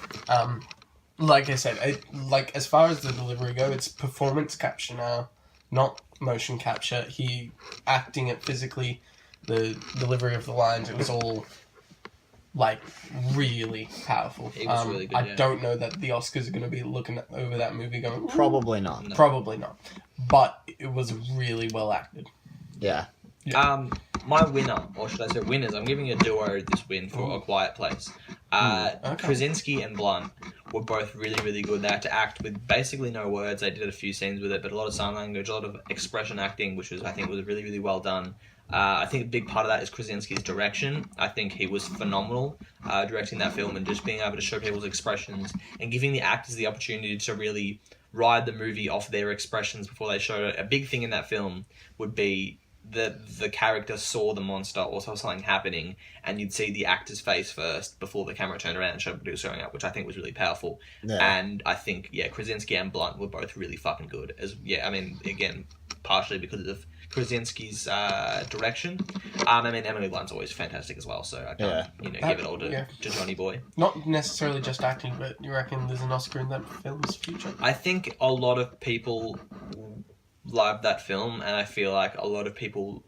[SPEAKER 2] Like I said, like as far as the delivery go, it's performance capture now, not motion capture. He acting it physically, the delivery of the lines, it was all like really powerful.
[SPEAKER 1] It was really good,
[SPEAKER 2] I
[SPEAKER 1] yeah.
[SPEAKER 2] don't know that the Oscars are going to be looking over that movie going, "Ooh."
[SPEAKER 3] Probably not.
[SPEAKER 1] No.
[SPEAKER 2] Probably not. But it was really well acted.
[SPEAKER 3] Yeah.
[SPEAKER 1] My winner, or should I say winners, I'm giving a duo this win for A Quiet Place.
[SPEAKER 2] Okay.
[SPEAKER 1] Krasinski and Blunt were both really, really good. They had to act with basically no words. They did a few scenes with it, but a lot of sign language, a lot of expression acting, which I think was really, really well done. I think a big part of that is Krasinski's direction. I think he was phenomenal directing that film and just being able to show people's expressions and giving the actors the opportunity to really ride the movie off their expressions before they showed it. A big thing in that film would be the character saw the monster or saw something happening, and you'd see the actor's face first before the camera turned around and showed what he was showing up, which I think was really powerful.
[SPEAKER 3] Yeah.
[SPEAKER 1] And I think, Krasinski and Blunt were both really fucking good. Again, partially because of Krasinski's direction. Emily Blunt's always fantastic as well, so I can't give it all to Johnny Boy.
[SPEAKER 2] Not necessarily just acting, but you reckon there's an Oscar in that film's future?
[SPEAKER 1] I think a lot of people loved that film, and I feel like a lot of people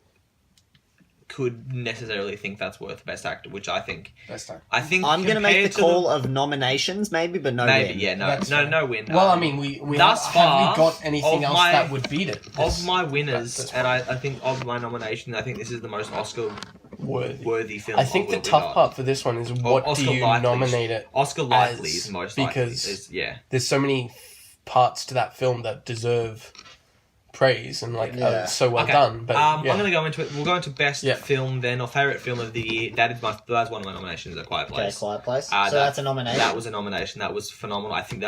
[SPEAKER 1] could necessarily think that's worth Best Actor, which I think...
[SPEAKER 2] Best Actor.
[SPEAKER 1] I think
[SPEAKER 3] I'm going to make
[SPEAKER 1] compared
[SPEAKER 3] the call of nominations, maybe, but no
[SPEAKER 1] maybe,
[SPEAKER 3] win.
[SPEAKER 1] yeah,
[SPEAKER 2] That's fair.
[SPEAKER 1] no win.
[SPEAKER 2] Well, I mean, we
[SPEAKER 1] thus
[SPEAKER 2] have
[SPEAKER 1] far,
[SPEAKER 2] we got anything
[SPEAKER 1] of
[SPEAKER 2] else
[SPEAKER 1] my-
[SPEAKER 2] that would beat it?
[SPEAKER 1] Of my winners,
[SPEAKER 2] that's
[SPEAKER 1] and I think of my nominations, I think this is the most Oscar-worthy film.
[SPEAKER 2] I think the
[SPEAKER 1] we
[SPEAKER 2] tough
[SPEAKER 1] got.
[SPEAKER 2] part for this one is what
[SPEAKER 1] Oscar
[SPEAKER 2] do you
[SPEAKER 1] likely.
[SPEAKER 2] nominate it
[SPEAKER 1] Oscar likely
[SPEAKER 2] as,
[SPEAKER 1] is most
[SPEAKER 2] because
[SPEAKER 1] likely.
[SPEAKER 2] there's so many parts to that film that deserve praise and so well
[SPEAKER 1] Okay.
[SPEAKER 2] done. But
[SPEAKER 1] I'm going to go into it. We'll go into best
[SPEAKER 2] Yeah.
[SPEAKER 1] film then, or favorite film of the year. That's one of my nominations. A Quiet
[SPEAKER 3] Okay,
[SPEAKER 1] Place.
[SPEAKER 3] Quiet Place.
[SPEAKER 1] Uh,
[SPEAKER 3] So that's a nomination.
[SPEAKER 1] That was a nomination. That was phenomenal. I think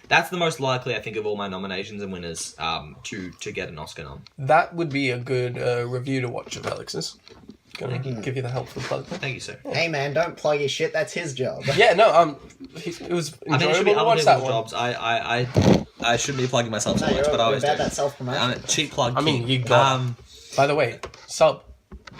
[SPEAKER 1] that's the most likely, I think, of all my nominations and winners to get an Oscar nom.
[SPEAKER 2] that would be a good review to watch of Alex's. Gonna give you the helpful plug there.
[SPEAKER 1] Thank you, sir.
[SPEAKER 3] Hey man, don't plug your shit. That's his job.
[SPEAKER 2] Yeah, no, it was
[SPEAKER 1] I mean, it should
[SPEAKER 2] enjoyable
[SPEAKER 1] be
[SPEAKER 2] to
[SPEAKER 1] other
[SPEAKER 2] watch that
[SPEAKER 1] people's
[SPEAKER 2] one.
[SPEAKER 1] jobs. I shouldn't be plugging myself so
[SPEAKER 3] No,
[SPEAKER 1] much,
[SPEAKER 3] you're
[SPEAKER 1] but I always
[SPEAKER 3] about
[SPEAKER 1] do.
[SPEAKER 3] that self-promotion.
[SPEAKER 1] I'm a cheap plug.
[SPEAKER 2] I mean,
[SPEAKER 1] king.
[SPEAKER 2] you got. By the way,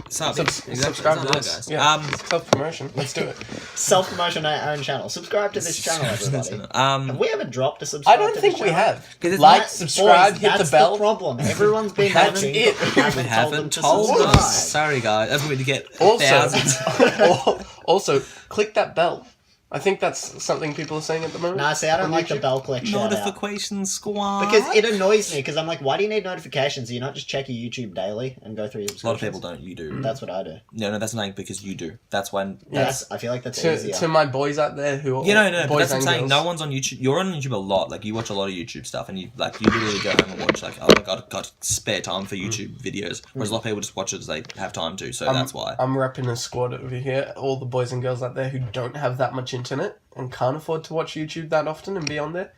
[SPEAKER 2] subscribe to this.
[SPEAKER 1] guys.
[SPEAKER 2] Yeah, self promotion. Let's do it.
[SPEAKER 3] Self-promotion on our own channel. Subscribe to this channel, everybody. Have we ever dropped a
[SPEAKER 2] I
[SPEAKER 3] subscribe
[SPEAKER 2] don't
[SPEAKER 3] to
[SPEAKER 2] think
[SPEAKER 3] this
[SPEAKER 2] we
[SPEAKER 3] channel?
[SPEAKER 2] have.
[SPEAKER 1] 'Cause it's
[SPEAKER 2] Like,
[SPEAKER 3] Boys,
[SPEAKER 2] subscribe, hit the
[SPEAKER 3] that's
[SPEAKER 2] bell.
[SPEAKER 3] problem. Everyone's been
[SPEAKER 2] That's
[SPEAKER 3] having,
[SPEAKER 2] it.
[SPEAKER 3] but we
[SPEAKER 1] We
[SPEAKER 3] haven't
[SPEAKER 1] haven't
[SPEAKER 3] told them to
[SPEAKER 1] told
[SPEAKER 3] subscribe.
[SPEAKER 1] us. Sorry, guys. That's going to get
[SPEAKER 2] Also,
[SPEAKER 1] thousands.
[SPEAKER 2] also, click that bell. I think that's something people are saying at the moment.
[SPEAKER 3] Nah, see, I don't
[SPEAKER 2] on
[SPEAKER 3] like the
[SPEAKER 2] YouTube.
[SPEAKER 3] bell click shout out.
[SPEAKER 1] Notification squad.
[SPEAKER 3] Because it annoys me, because I'm like, why do you need notifications? Do you not just check your YouTube daily and go through your
[SPEAKER 1] A lot of
[SPEAKER 3] subscriptions?
[SPEAKER 1] people don't. You do.
[SPEAKER 3] That's what I do.
[SPEAKER 1] No, that's not because you do. That's when.
[SPEAKER 3] Yes, I feel like that's
[SPEAKER 2] To,
[SPEAKER 3] easier.
[SPEAKER 2] to my boys out there who are
[SPEAKER 1] No, but
[SPEAKER 2] boys
[SPEAKER 1] that's what I'm
[SPEAKER 2] and
[SPEAKER 1] saying.
[SPEAKER 2] girls.
[SPEAKER 1] No one's on YouTube. You're on YouTube a lot. Like, you watch a lot of YouTube stuff, and you literally go home and watch, like, oh, I got spare time for YouTube videos. Whereas a lot of people just watch it as they have time to, so that's why.
[SPEAKER 2] I'm repping a squad over here. All the boys and girls out there who don't have that much internet and can't afford to watch YouTube that often and be on there.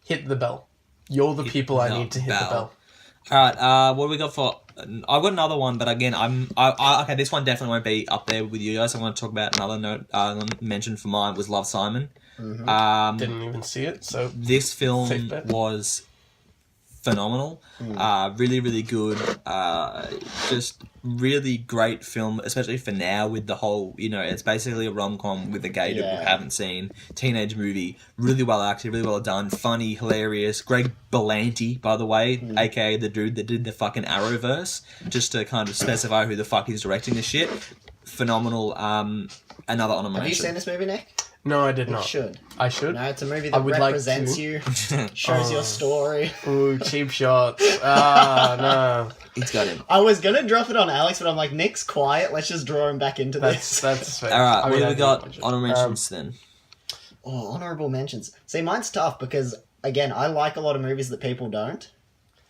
[SPEAKER 2] Hit the bell. You're the people I need to hit the bell.
[SPEAKER 1] Alright, what do we got for... I've got another one, but again, okay, this one definitely won't be up there with you guys. I'm going to talk about another mention for mine was Love, Simon.
[SPEAKER 2] Didn't even see it, so
[SPEAKER 1] This film
[SPEAKER 2] Safe bet.
[SPEAKER 1] was phenomenal. Really, really good. Just really great film, especially for now with the whole, it's basically a rom-com with a gay dude we haven't seen. Teenage movie. Really well acted, really well done. Funny, hilarious. Greg Berlanti, by the way, aka the dude that did the fucking Arrowverse, just to kind of specify who the fuck is directing this shit. Phenomenal. Another honorable mention.
[SPEAKER 3] Have you seen this movie, Nick?
[SPEAKER 2] No, I did not.
[SPEAKER 3] You should.
[SPEAKER 2] I should?
[SPEAKER 3] No, it's a movie
[SPEAKER 2] I
[SPEAKER 3] that
[SPEAKER 2] would like
[SPEAKER 3] represents
[SPEAKER 2] to.
[SPEAKER 3] you, shows your story.
[SPEAKER 2] Ooh, cheap shots. No.
[SPEAKER 1] He's got him.
[SPEAKER 3] I was gonna drop it on Alex, but I'm like, Nick's quiet. Let's just draw him back into this.
[SPEAKER 2] That's fair.
[SPEAKER 1] All right,
[SPEAKER 2] I
[SPEAKER 1] what
[SPEAKER 2] mean,
[SPEAKER 1] do we
[SPEAKER 2] I
[SPEAKER 1] got?
[SPEAKER 2] did.
[SPEAKER 1] Honorable mentions then.
[SPEAKER 3] Oh, honorable mentions. See, mine's tough because, again, I like a lot of movies that people don't.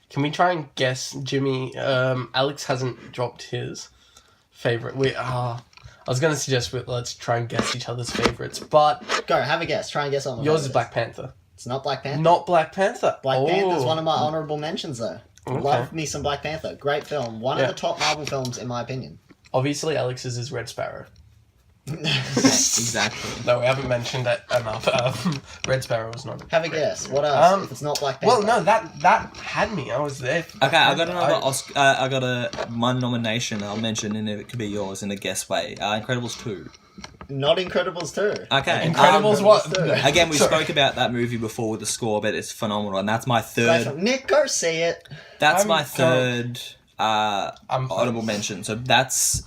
[SPEAKER 2] Can we try and guess, Jimmy? Alex hasn't dropped his favorite. I was going to suggest let's try and guess each other's favorites, but
[SPEAKER 3] Go, have a guess. Try and guess on
[SPEAKER 2] yours is Black Panther.
[SPEAKER 3] It's not Black Panther.
[SPEAKER 2] Not Black Panther.
[SPEAKER 3] Black Panther's one of my
[SPEAKER 2] Oh.
[SPEAKER 3] honorable mentions, though.
[SPEAKER 2] Okay.
[SPEAKER 3] Love me some Black Panther. Great film. One of the top Marvel films, in my opinion.
[SPEAKER 2] Obviously, Alex's is Red Sparrow.
[SPEAKER 1] Exactly.
[SPEAKER 2] No, we haven't mentioned it enough. Red Sparrow was not.
[SPEAKER 3] Have a guess. What else? If it's not Black Panther.
[SPEAKER 2] Well, no, that had me. I was there.
[SPEAKER 1] Okay, I got another Oscar. I got one nomination I'll mention, and it could be yours in a guess way. Incredibles 2.
[SPEAKER 3] Not Incredibles 2.
[SPEAKER 1] Okay.
[SPEAKER 2] Incredibles what?
[SPEAKER 1] Again, we
[SPEAKER 2] Sorry.
[SPEAKER 1] spoke about that movie before with the score, but it's phenomenal, and that's my third.
[SPEAKER 3] Nick, go see it.
[SPEAKER 1] That's
[SPEAKER 2] I'm
[SPEAKER 1] my third honorable
[SPEAKER 2] fine.
[SPEAKER 1] mention. So that's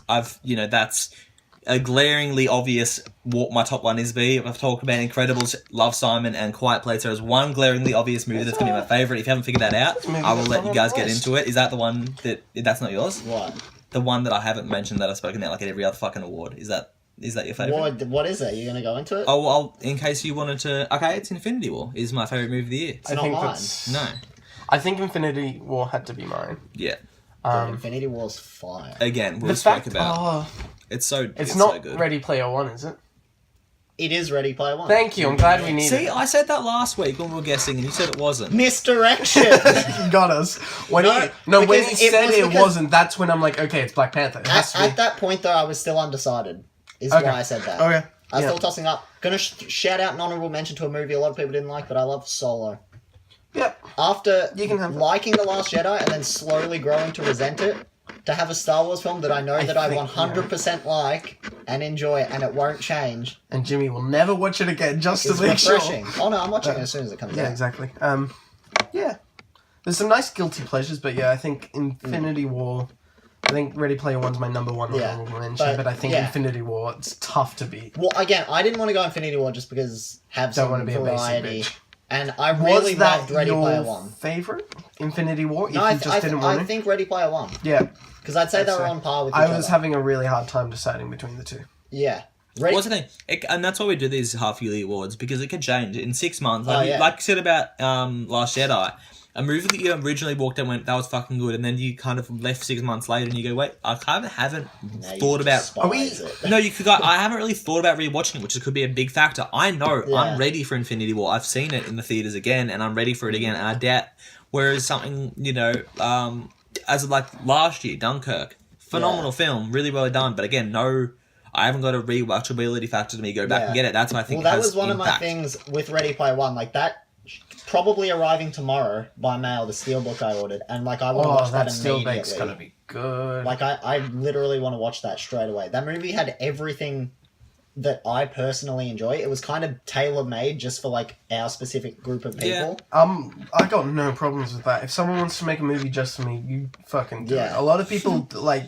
[SPEAKER 1] a glaringly obvious what my top one is. I've talked about Incredibles, Love, Simon, and Quiet Place. There is one glaringly obvious movie that's going to be my favourite. If you haven't figured that out, I will let you guys get into it. Is that the one that's not yours?
[SPEAKER 3] What?
[SPEAKER 1] The one that I haven't mentioned that I've spoken about like at every other fucking award. Is that your favourite?
[SPEAKER 3] What is it? You're going to go into it?
[SPEAKER 1] Oh, well, in case you wanted to... Okay, it's Infinity War. Is my favourite movie of the year.
[SPEAKER 3] It's not mine.
[SPEAKER 1] No.
[SPEAKER 2] I think Infinity War had to be mine.
[SPEAKER 1] Yeah.
[SPEAKER 3] Infinity War's fire.
[SPEAKER 1] Again,
[SPEAKER 2] The
[SPEAKER 1] we'll spoke
[SPEAKER 2] fact,
[SPEAKER 1] about... It's
[SPEAKER 2] not
[SPEAKER 1] so good.
[SPEAKER 2] Ready Player One, is it?
[SPEAKER 3] It is Ready Player One.
[SPEAKER 2] Thank you. I'm glad we need
[SPEAKER 1] See,
[SPEAKER 2] it.
[SPEAKER 1] I said that last week when we were guessing, and you said it wasn't.
[SPEAKER 3] Misdirection.
[SPEAKER 2] You got us. When
[SPEAKER 3] No,
[SPEAKER 2] when
[SPEAKER 3] because
[SPEAKER 2] he
[SPEAKER 3] it
[SPEAKER 2] said
[SPEAKER 3] was
[SPEAKER 2] it
[SPEAKER 3] because-
[SPEAKER 2] wasn't, that's when I'm like, okay, it's Black Panther. It has to be.
[SPEAKER 3] At that point, though, I was still undecided. Is
[SPEAKER 2] Okay.
[SPEAKER 3] why I said that.
[SPEAKER 2] Okay.
[SPEAKER 3] I was
[SPEAKER 2] Yeah.
[SPEAKER 3] still tossing up. Gonna shout out an honorable mention to a movie a lot of people didn't like, but I love Solo.
[SPEAKER 2] Yeah.
[SPEAKER 3] After
[SPEAKER 2] You can have that.
[SPEAKER 3] liking The Last Jedi and then slowly growing to resent it, to have a Star Wars film that I know that I
[SPEAKER 2] think,
[SPEAKER 3] 100% like and enjoy and it won't change
[SPEAKER 2] And Jimmy will never watch it again just to
[SPEAKER 3] is
[SPEAKER 2] make
[SPEAKER 3] refreshing.
[SPEAKER 2] sure.
[SPEAKER 3] Oh no, I'm watching it as soon as it comes
[SPEAKER 2] Yeah,
[SPEAKER 3] out.
[SPEAKER 2] exactly. Yeah. There's some nice guilty pleasures, but yeah, I think Infinity War. I think Ready Player One's my number one
[SPEAKER 3] Yeah,
[SPEAKER 2] honorable mention,
[SPEAKER 3] but,
[SPEAKER 2] but I think
[SPEAKER 3] yeah.
[SPEAKER 2] Infinity War, it's tough to beat.
[SPEAKER 3] Well, again, I didn't want to go Infinity War just because have
[SPEAKER 2] Don't
[SPEAKER 3] some
[SPEAKER 2] want to be a
[SPEAKER 3] variety.
[SPEAKER 2] basic bitch.
[SPEAKER 3] And I really
[SPEAKER 2] Was that
[SPEAKER 3] loved Ready
[SPEAKER 2] your
[SPEAKER 3] Player One.
[SPEAKER 2] favorite Infinity War?
[SPEAKER 3] No,
[SPEAKER 2] if you just didn't want
[SPEAKER 3] I
[SPEAKER 2] to?
[SPEAKER 3] think Ready Player One.
[SPEAKER 2] Yeah.
[SPEAKER 3] Because I'd say they were
[SPEAKER 2] So,
[SPEAKER 3] on par with each
[SPEAKER 2] I was
[SPEAKER 3] other.
[SPEAKER 2] having a really hard time deciding between the two.
[SPEAKER 3] Yeah. Ready...
[SPEAKER 1] What's the thing? And that's why we do these half-yearly awards, because it can change in 6 months.
[SPEAKER 3] Oh,
[SPEAKER 1] Like,
[SPEAKER 3] yeah.
[SPEAKER 1] like you said about Last Jedi, a movie that you originally walked in and went, that was fucking good, and then you kind of left 6 months later and you go, wait, I kind of haven't
[SPEAKER 3] Now you
[SPEAKER 1] thought about...
[SPEAKER 3] despise it.
[SPEAKER 1] No, you could go, I haven't really thought about rewatching it, which could be a big factor. I know
[SPEAKER 3] Yeah.
[SPEAKER 1] I'm ready for Infinity War. I've seen it in the theaters again, and I'm ready for it again, and I doubt... Whereas something, as of like last year, Dunkirk, phenomenal film, really well done, but again, I haven't got a rewatchability factor to me. Go back and get it. That's why I think.
[SPEAKER 3] Well, that
[SPEAKER 1] it has
[SPEAKER 3] was one
[SPEAKER 1] impact.
[SPEAKER 3] of my things with Ready Player One. Like that, probably arriving tomorrow by mail. The steelbook I ordered, and like I want to watch that immediately.
[SPEAKER 2] Steelbake's gonna be good.
[SPEAKER 3] Like I literally want to watch that straight away. That movie had everything that I personally enjoy. It was kind of tailor made just for like our specific group of people.
[SPEAKER 2] I got no problems with that. If someone wants to make a movie just for me, you fucking do it.
[SPEAKER 3] Yeah.
[SPEAKER 2] A lot of people like,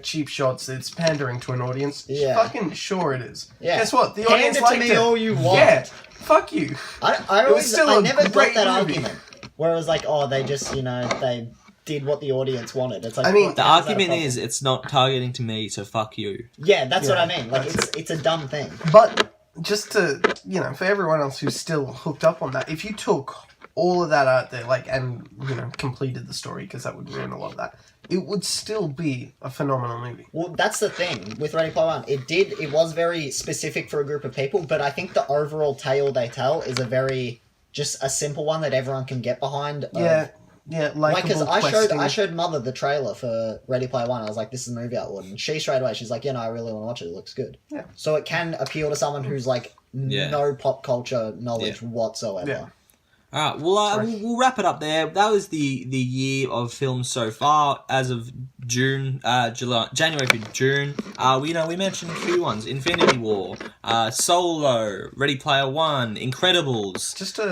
[SPEAKER 2] cheap shots, it's pandering to an audience.
[SPEAKER 3] Yeah.
[SPEAKER 2] Fucking sure it is.
[SPEAKER 3] Yeah.
[SPEAKER 2] Guess what? The
[SPEAKER 3] Hand
[SPEAKER 2] audience
[SPEAKER 3] it to
[SPEAKER 2] liked
[SPEAKER 3] me
[SPEAKER 2] it.
[SPEAKER 3] all you want.
[SPEAKER 2] Yeah. Fuck you.
[SPEAKER 3] I
[SPEAKER 2] was still
[SPEAKER 3] I
[SPEAKER 2] a
[SPEAKER 3] never got
[SPEAKER 2] great
[SPEAKER 3] that
[SPEAKER 2] movie.
[SPEAKER 3] argument where it was like, oh, they just they did what the audience wanted. It's like,
[SPEAKER 2] I mean,
[SPEAKER 3] what-
[SPEAKER 1] The
[SPEAKER 3] how's that a
[SPEAKER 1] argument
[SPEAKER 3] problem?
[SPEAKER 1] is it's not targeting to me, so fuck you.
[SPEAKER 3] yeah, that's what
[SPEAKER 2] Yeah,
[SPEAKER 3] I mean. Like it's a dumb thing.
[SPEAKER 2] But just to, for everyone else who's still hooked up on that, if you took all of that out there, and completed the story, because that would ruin a lot of that, it would still be a phenomenal movie.
[SPEAKER 3] Well, that's the thing with Ready Player One. It was very specific for a group of people, but I think the overall tale they tell is just a simple one that everyone can get behind. Like, because I showed Mother the trailer for Ready Player One. I was like, this is a movie I would. And she straight away, she's like, I really want to watch it. It looks good.
[SPEAKER 2] Yeah.
[SPEAKER 3] So it can appeal to someone who's like, no pop culture knowledge whatsoever.
[SPEAKER 2] Yeah.
[SPEAKER 1] All right, we'll wrap it up there. That was the year of films so far as of June, January to June. We mentioned a few ones: Infinity War, Solo, Ready Player One, Incredibles.
[SPEAKER 2] Just
[SPEAKER 1] we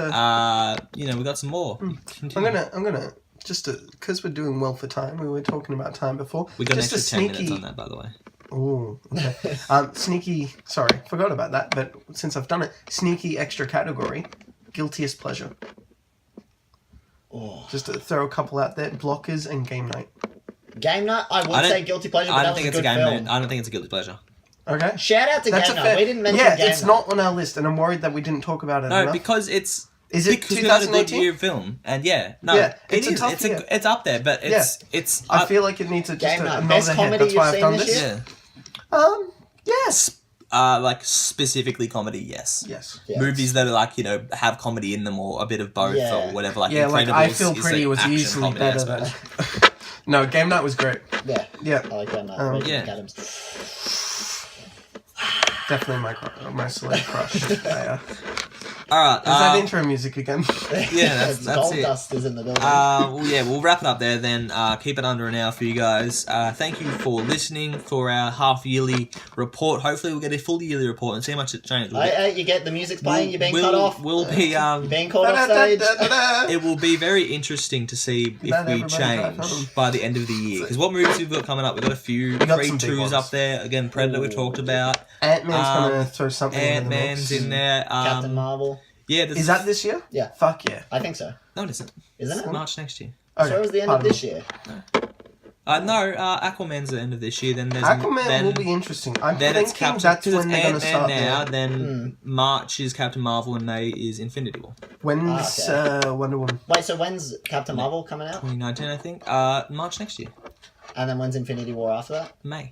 [SPEAKER 1] got some more.
[SPEAKER 2] I'm gonna just because we're doing well for time. We were talking about time before.
[SPEAKER 1] We got
[SPEAKER 2] just
[SPEAKER 1] an extra 10 minutes on that, by the way.
[SPEAKER 2] Oh, okay. Sneaky. Sorry, forgot about that. But since I've done it, sneaky extra category. Guiltiest pleasure.
[SPEAKER 3] Oh.
[SPEAKER 2] Just to throw a couple out there: Blockers and Game Night.
[SPEAKER 3] Game Night, I would say guilty pleasure, but that was a good film.
[SPEAKER 1] I don't think it's a guilty pleasure.
[SPEAKER 2] Okay.
[SPEAKER 3] Shout out to Game Night. We didn't mention Game Night.
[SPEAKER 2] Yeah, it's not on our list, and I'm worried that we didn't talk about it enough.
[SPEAKER 1] Because it's...
[SPEAKER 2] Is it
[SPEAKER 1] because we had a good
[SPEAKER 2] 2018?
[SPEAKER 1] year film, and it's
[SPEAKER 2] a tough year.
[SPEAKER 1] It's up there, but it's.
[SPEAKER 2] I feel like it needs
[SPEAKER 3] Game Night.
[SPEAKER 2] another
[SPEAKER 3] Best
[SPEAKER 2] hit.
[SPEAKER 3] comedy
[SPEAKER 2] That's why
[SPEAKER 3] you've
[SPEAKER 2] I've done
[SPEAKER 3] seen
[SPEAKER 2] this.
[SPEAKER 3] this
[SPEAKER 2] Yeah. Yes.
[SPEAKER 1] Like specifically comedy, yes.
[SPEAKER 2] Yes.
[SPEAKER 1] Movies that are like have comedy in them or a bit of both or whatever. Like
[SPEAKER 2] like I Feel
[SPEAKER 1] is
[SPEAKER 2] Pretty was
[SPEAKER 1] action
[SPEAKER 2] easily
[SPEAKER 1] comedy,
[SPEAKER 2] better than. No, Game Night was great.
[SPEAKER 3] Yeah.
[SPEAKER 2] Yeah.
[SPEAKER 3] I like Game Night.
[SPEAKER 1] Yeah.
[SPEAKER 3] Adams.
[SPEAKER 2] Definitely my celeb crush.
[SPEAKER 1] All right.
[SPEAKER 2] Is that intro music again?
[SPEAKER 1] Yeah, that's
[SPEAKER 3] Gold
[SPEAKER 1] it.
[SPEAKER 3] Dust is in the building.
[SPEAKER 1] We'll wrap it up there then. Keep it under an hour for you guys. Thank you for listening for our half-yearly report. Hopefully we'll get a full yearly report and see how much it changed.
[SPEAKER 3] You get the music's playing, you're being cut off.
[SPEAKER 1] We'll be...
[SPEAKER 3] being called off stage.
[SPEAKER 1] It will be very interesting to see if we change by the end of the year. Because what movies we've got coming up? We've got a few Creed 2s up there. Again, Predator we've talked about.
[SPEAKER 2] Ant-Man's going to throw something
[SPEAKER 1] Ant-Man's in there.
[SPEAKER 3] Captain Marvel.
[SPEAKER 1] Yeah,
[SPEAKER 2] is that this year?
[SPEAKER 3] Yeah.
[SPEAKER 2] Fuck yeah.
[SPEAKER 3] I think so.
[SPEAKER 1] No, it isn't.
[SPEAKER 3] Isn't it?
[SPEAKER 1] March next year.
[SPEAKER 3] Okay. So it was the end of this year.
[SPEAKER 1] Aquaman's the end of this year. Then there's
[SPEAKER 2] Aquaman will be interesting. I'm thinking that's when they're going to start
[SPEAKER 1] now. Then March is Captain Marvel and May is Infinity War.
[SPEAKER 2] When's Wonder Woman?
[SPEAKER 3] Wait, so when's Captain Marvel coming out?
[SPEAKER 1] 2019, I think. March next year.
[SPEAKER 3] And then when's Infinity War after that?
[SPEAKER 1] May.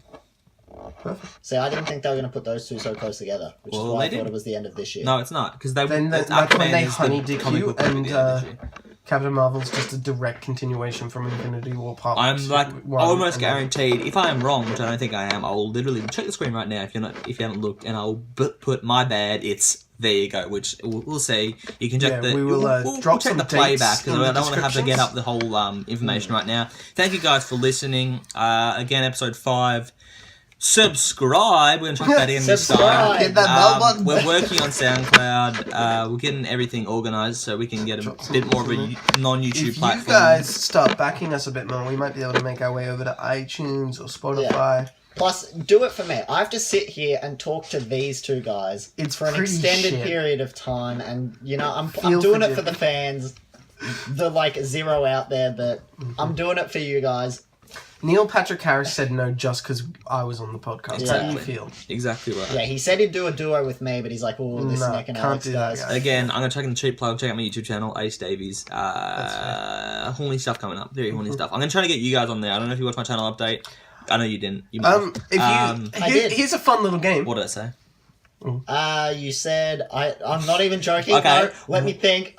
[SPEAKER 2] Perfect.
[SPEAKER 3] See, I didn't think they were going to put those two so close together, which is why I thought it was the end of this year.
[SPEAKER 1] No, it's not, because they
[SPEAKER 2] then that's when they honeydick you, and Captain Marvel's just a direct continuation from Infinity War Part
[SPEAKER 1] I'm like almost guaranteed. If I am wrong, which I don't think I am, I will literally check the screen right now. If you haven't looked, and I'll put my bad. It's there you go. Which we'll see. You can check
[SPEAKER 2] we will
[SPEAKER 1] we'll check the playback because I don't want to have to get up the whole information right now. Thank you guys for listening. Again, episode 5. Subscribe. We're going to chuck that in this time.
[SPEAKER 2] Hit that bell button.
[SPEAKER 1] We're working on SoundCloud. We're getting everything organised so we can get a bit more of a non-YouTube platform.
[SPEAKER 2] If you guys start backing us a bit more, we might be able to make our way over to iTunes or Spotify.
[SPEAKER 3] Yeah. Plus, do it for me. I have to sit here and talk to these two guys for an extended period of time, and I'm doing it for the fans. The 0 out there, but I'm doing it for you guys.
[SPEAKER 2] Neil Patrick Harris said no just because I was on the podcast.
[SPEAKER 3] Exactly.
[SPEAKER 2] How do you feel?
[SPEAKER 1] Exactly right.
[SPEAKER 3] Yeah, he said he'd do a duo with me, but he's like, this Nick and Alex guys.
[SPEAKER 1] Again, I'm going to check in the cheap plug. Check out my YouTube channel, Ace Davies. Horny stuff coming up. Very horny stuff. I'm going to try to get you guys on there. I don't know if you watched my channel update. I know you didn't. You
[SPEAKER 2] here's a fun little game.
[SPEAKER 1] What did I say?
[SPEAKER 3] You said, I'm not even joking.
[SPEAKER 1] Okay.
[SPEAKER 3] No, let me think.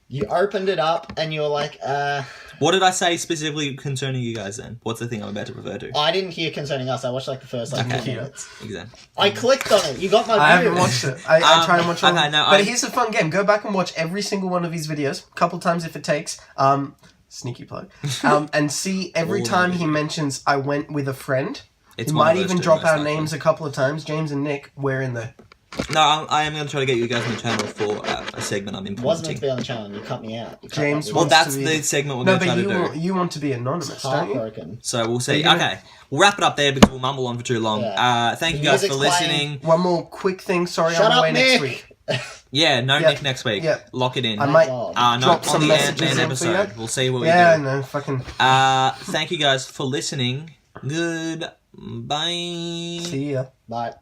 [SPEAKER 3] You opened it up and you were like,
[SPEAKER 1] What did I say specifically concerning you guys then? What's the thing I'm about to refer to?
[SPEAKER 3] I didn't hear concerning us. I watched the first 2 minutes.
[SPEAKER 1] Exactly.
[SPEAKER 3] I clicked on it. You got my view.
[SPEAKER 2] I haven't watched it. I try and watch it.
[SPEAKER 1] Okay, no,
[SPEAKER 2] but here's a fun game. Go back and watch every single one of these videos, a couple times if it takes. Sneaky plug. And see every time he mentions I went with a friend. He might even drop our names a couple of times. James and Nick, we're in there.
[SPEAKER 1] No, I am going to try to get you guys on the channel for a segment I'm implementing.
[SPEAKER 3] Wasn't meant to be on the channel. You cut me out.
[SPEAKER 2] James,
[SPEAKER 1] well, that's the segment we're going to try to do.
[SPEAKER 2] No, but you want to be anonymous, don't you?
[SPEAKER 1] So we'll see. Okay, we'll wrap it up there because we'll mumble on for too long.
[SPEAKER 3] Yeah.
[SPEAKER 1] Thank you guys for listening.
[SPEAKER 2] One more quick thing. Sorry,
[SPEAKER 3] Shut
[SPEAKER 2] I'm away
[SPEAKER 3] up,
[SPEAKER 2] next
[SPEAKER 3] Nick.
[SPEAKER 2] week.
[SPEAKER 1] Yeah, Nick next week.
[SPEAKER 2] Yeah.
[SPEAKER 1] Lock it in.
[SPEAKER 2] I might
[SPEAKER 1] drop
[SPEAKER 2] some
[SPEAKER 1] on the
[SPEAKER 2] messages
[SPEAKER 1] Ant-Man
[SPEAKER 2] in for you.
[SPEAKER 1] episode. We'll see what we do.
[SPEAKER 2] Yeah, no, fucking.
[SPEAKER 1] Thank you guys for listening. Goodbye.
[SPEAKER 2] See ya.
[SPEAKER 3] Bye.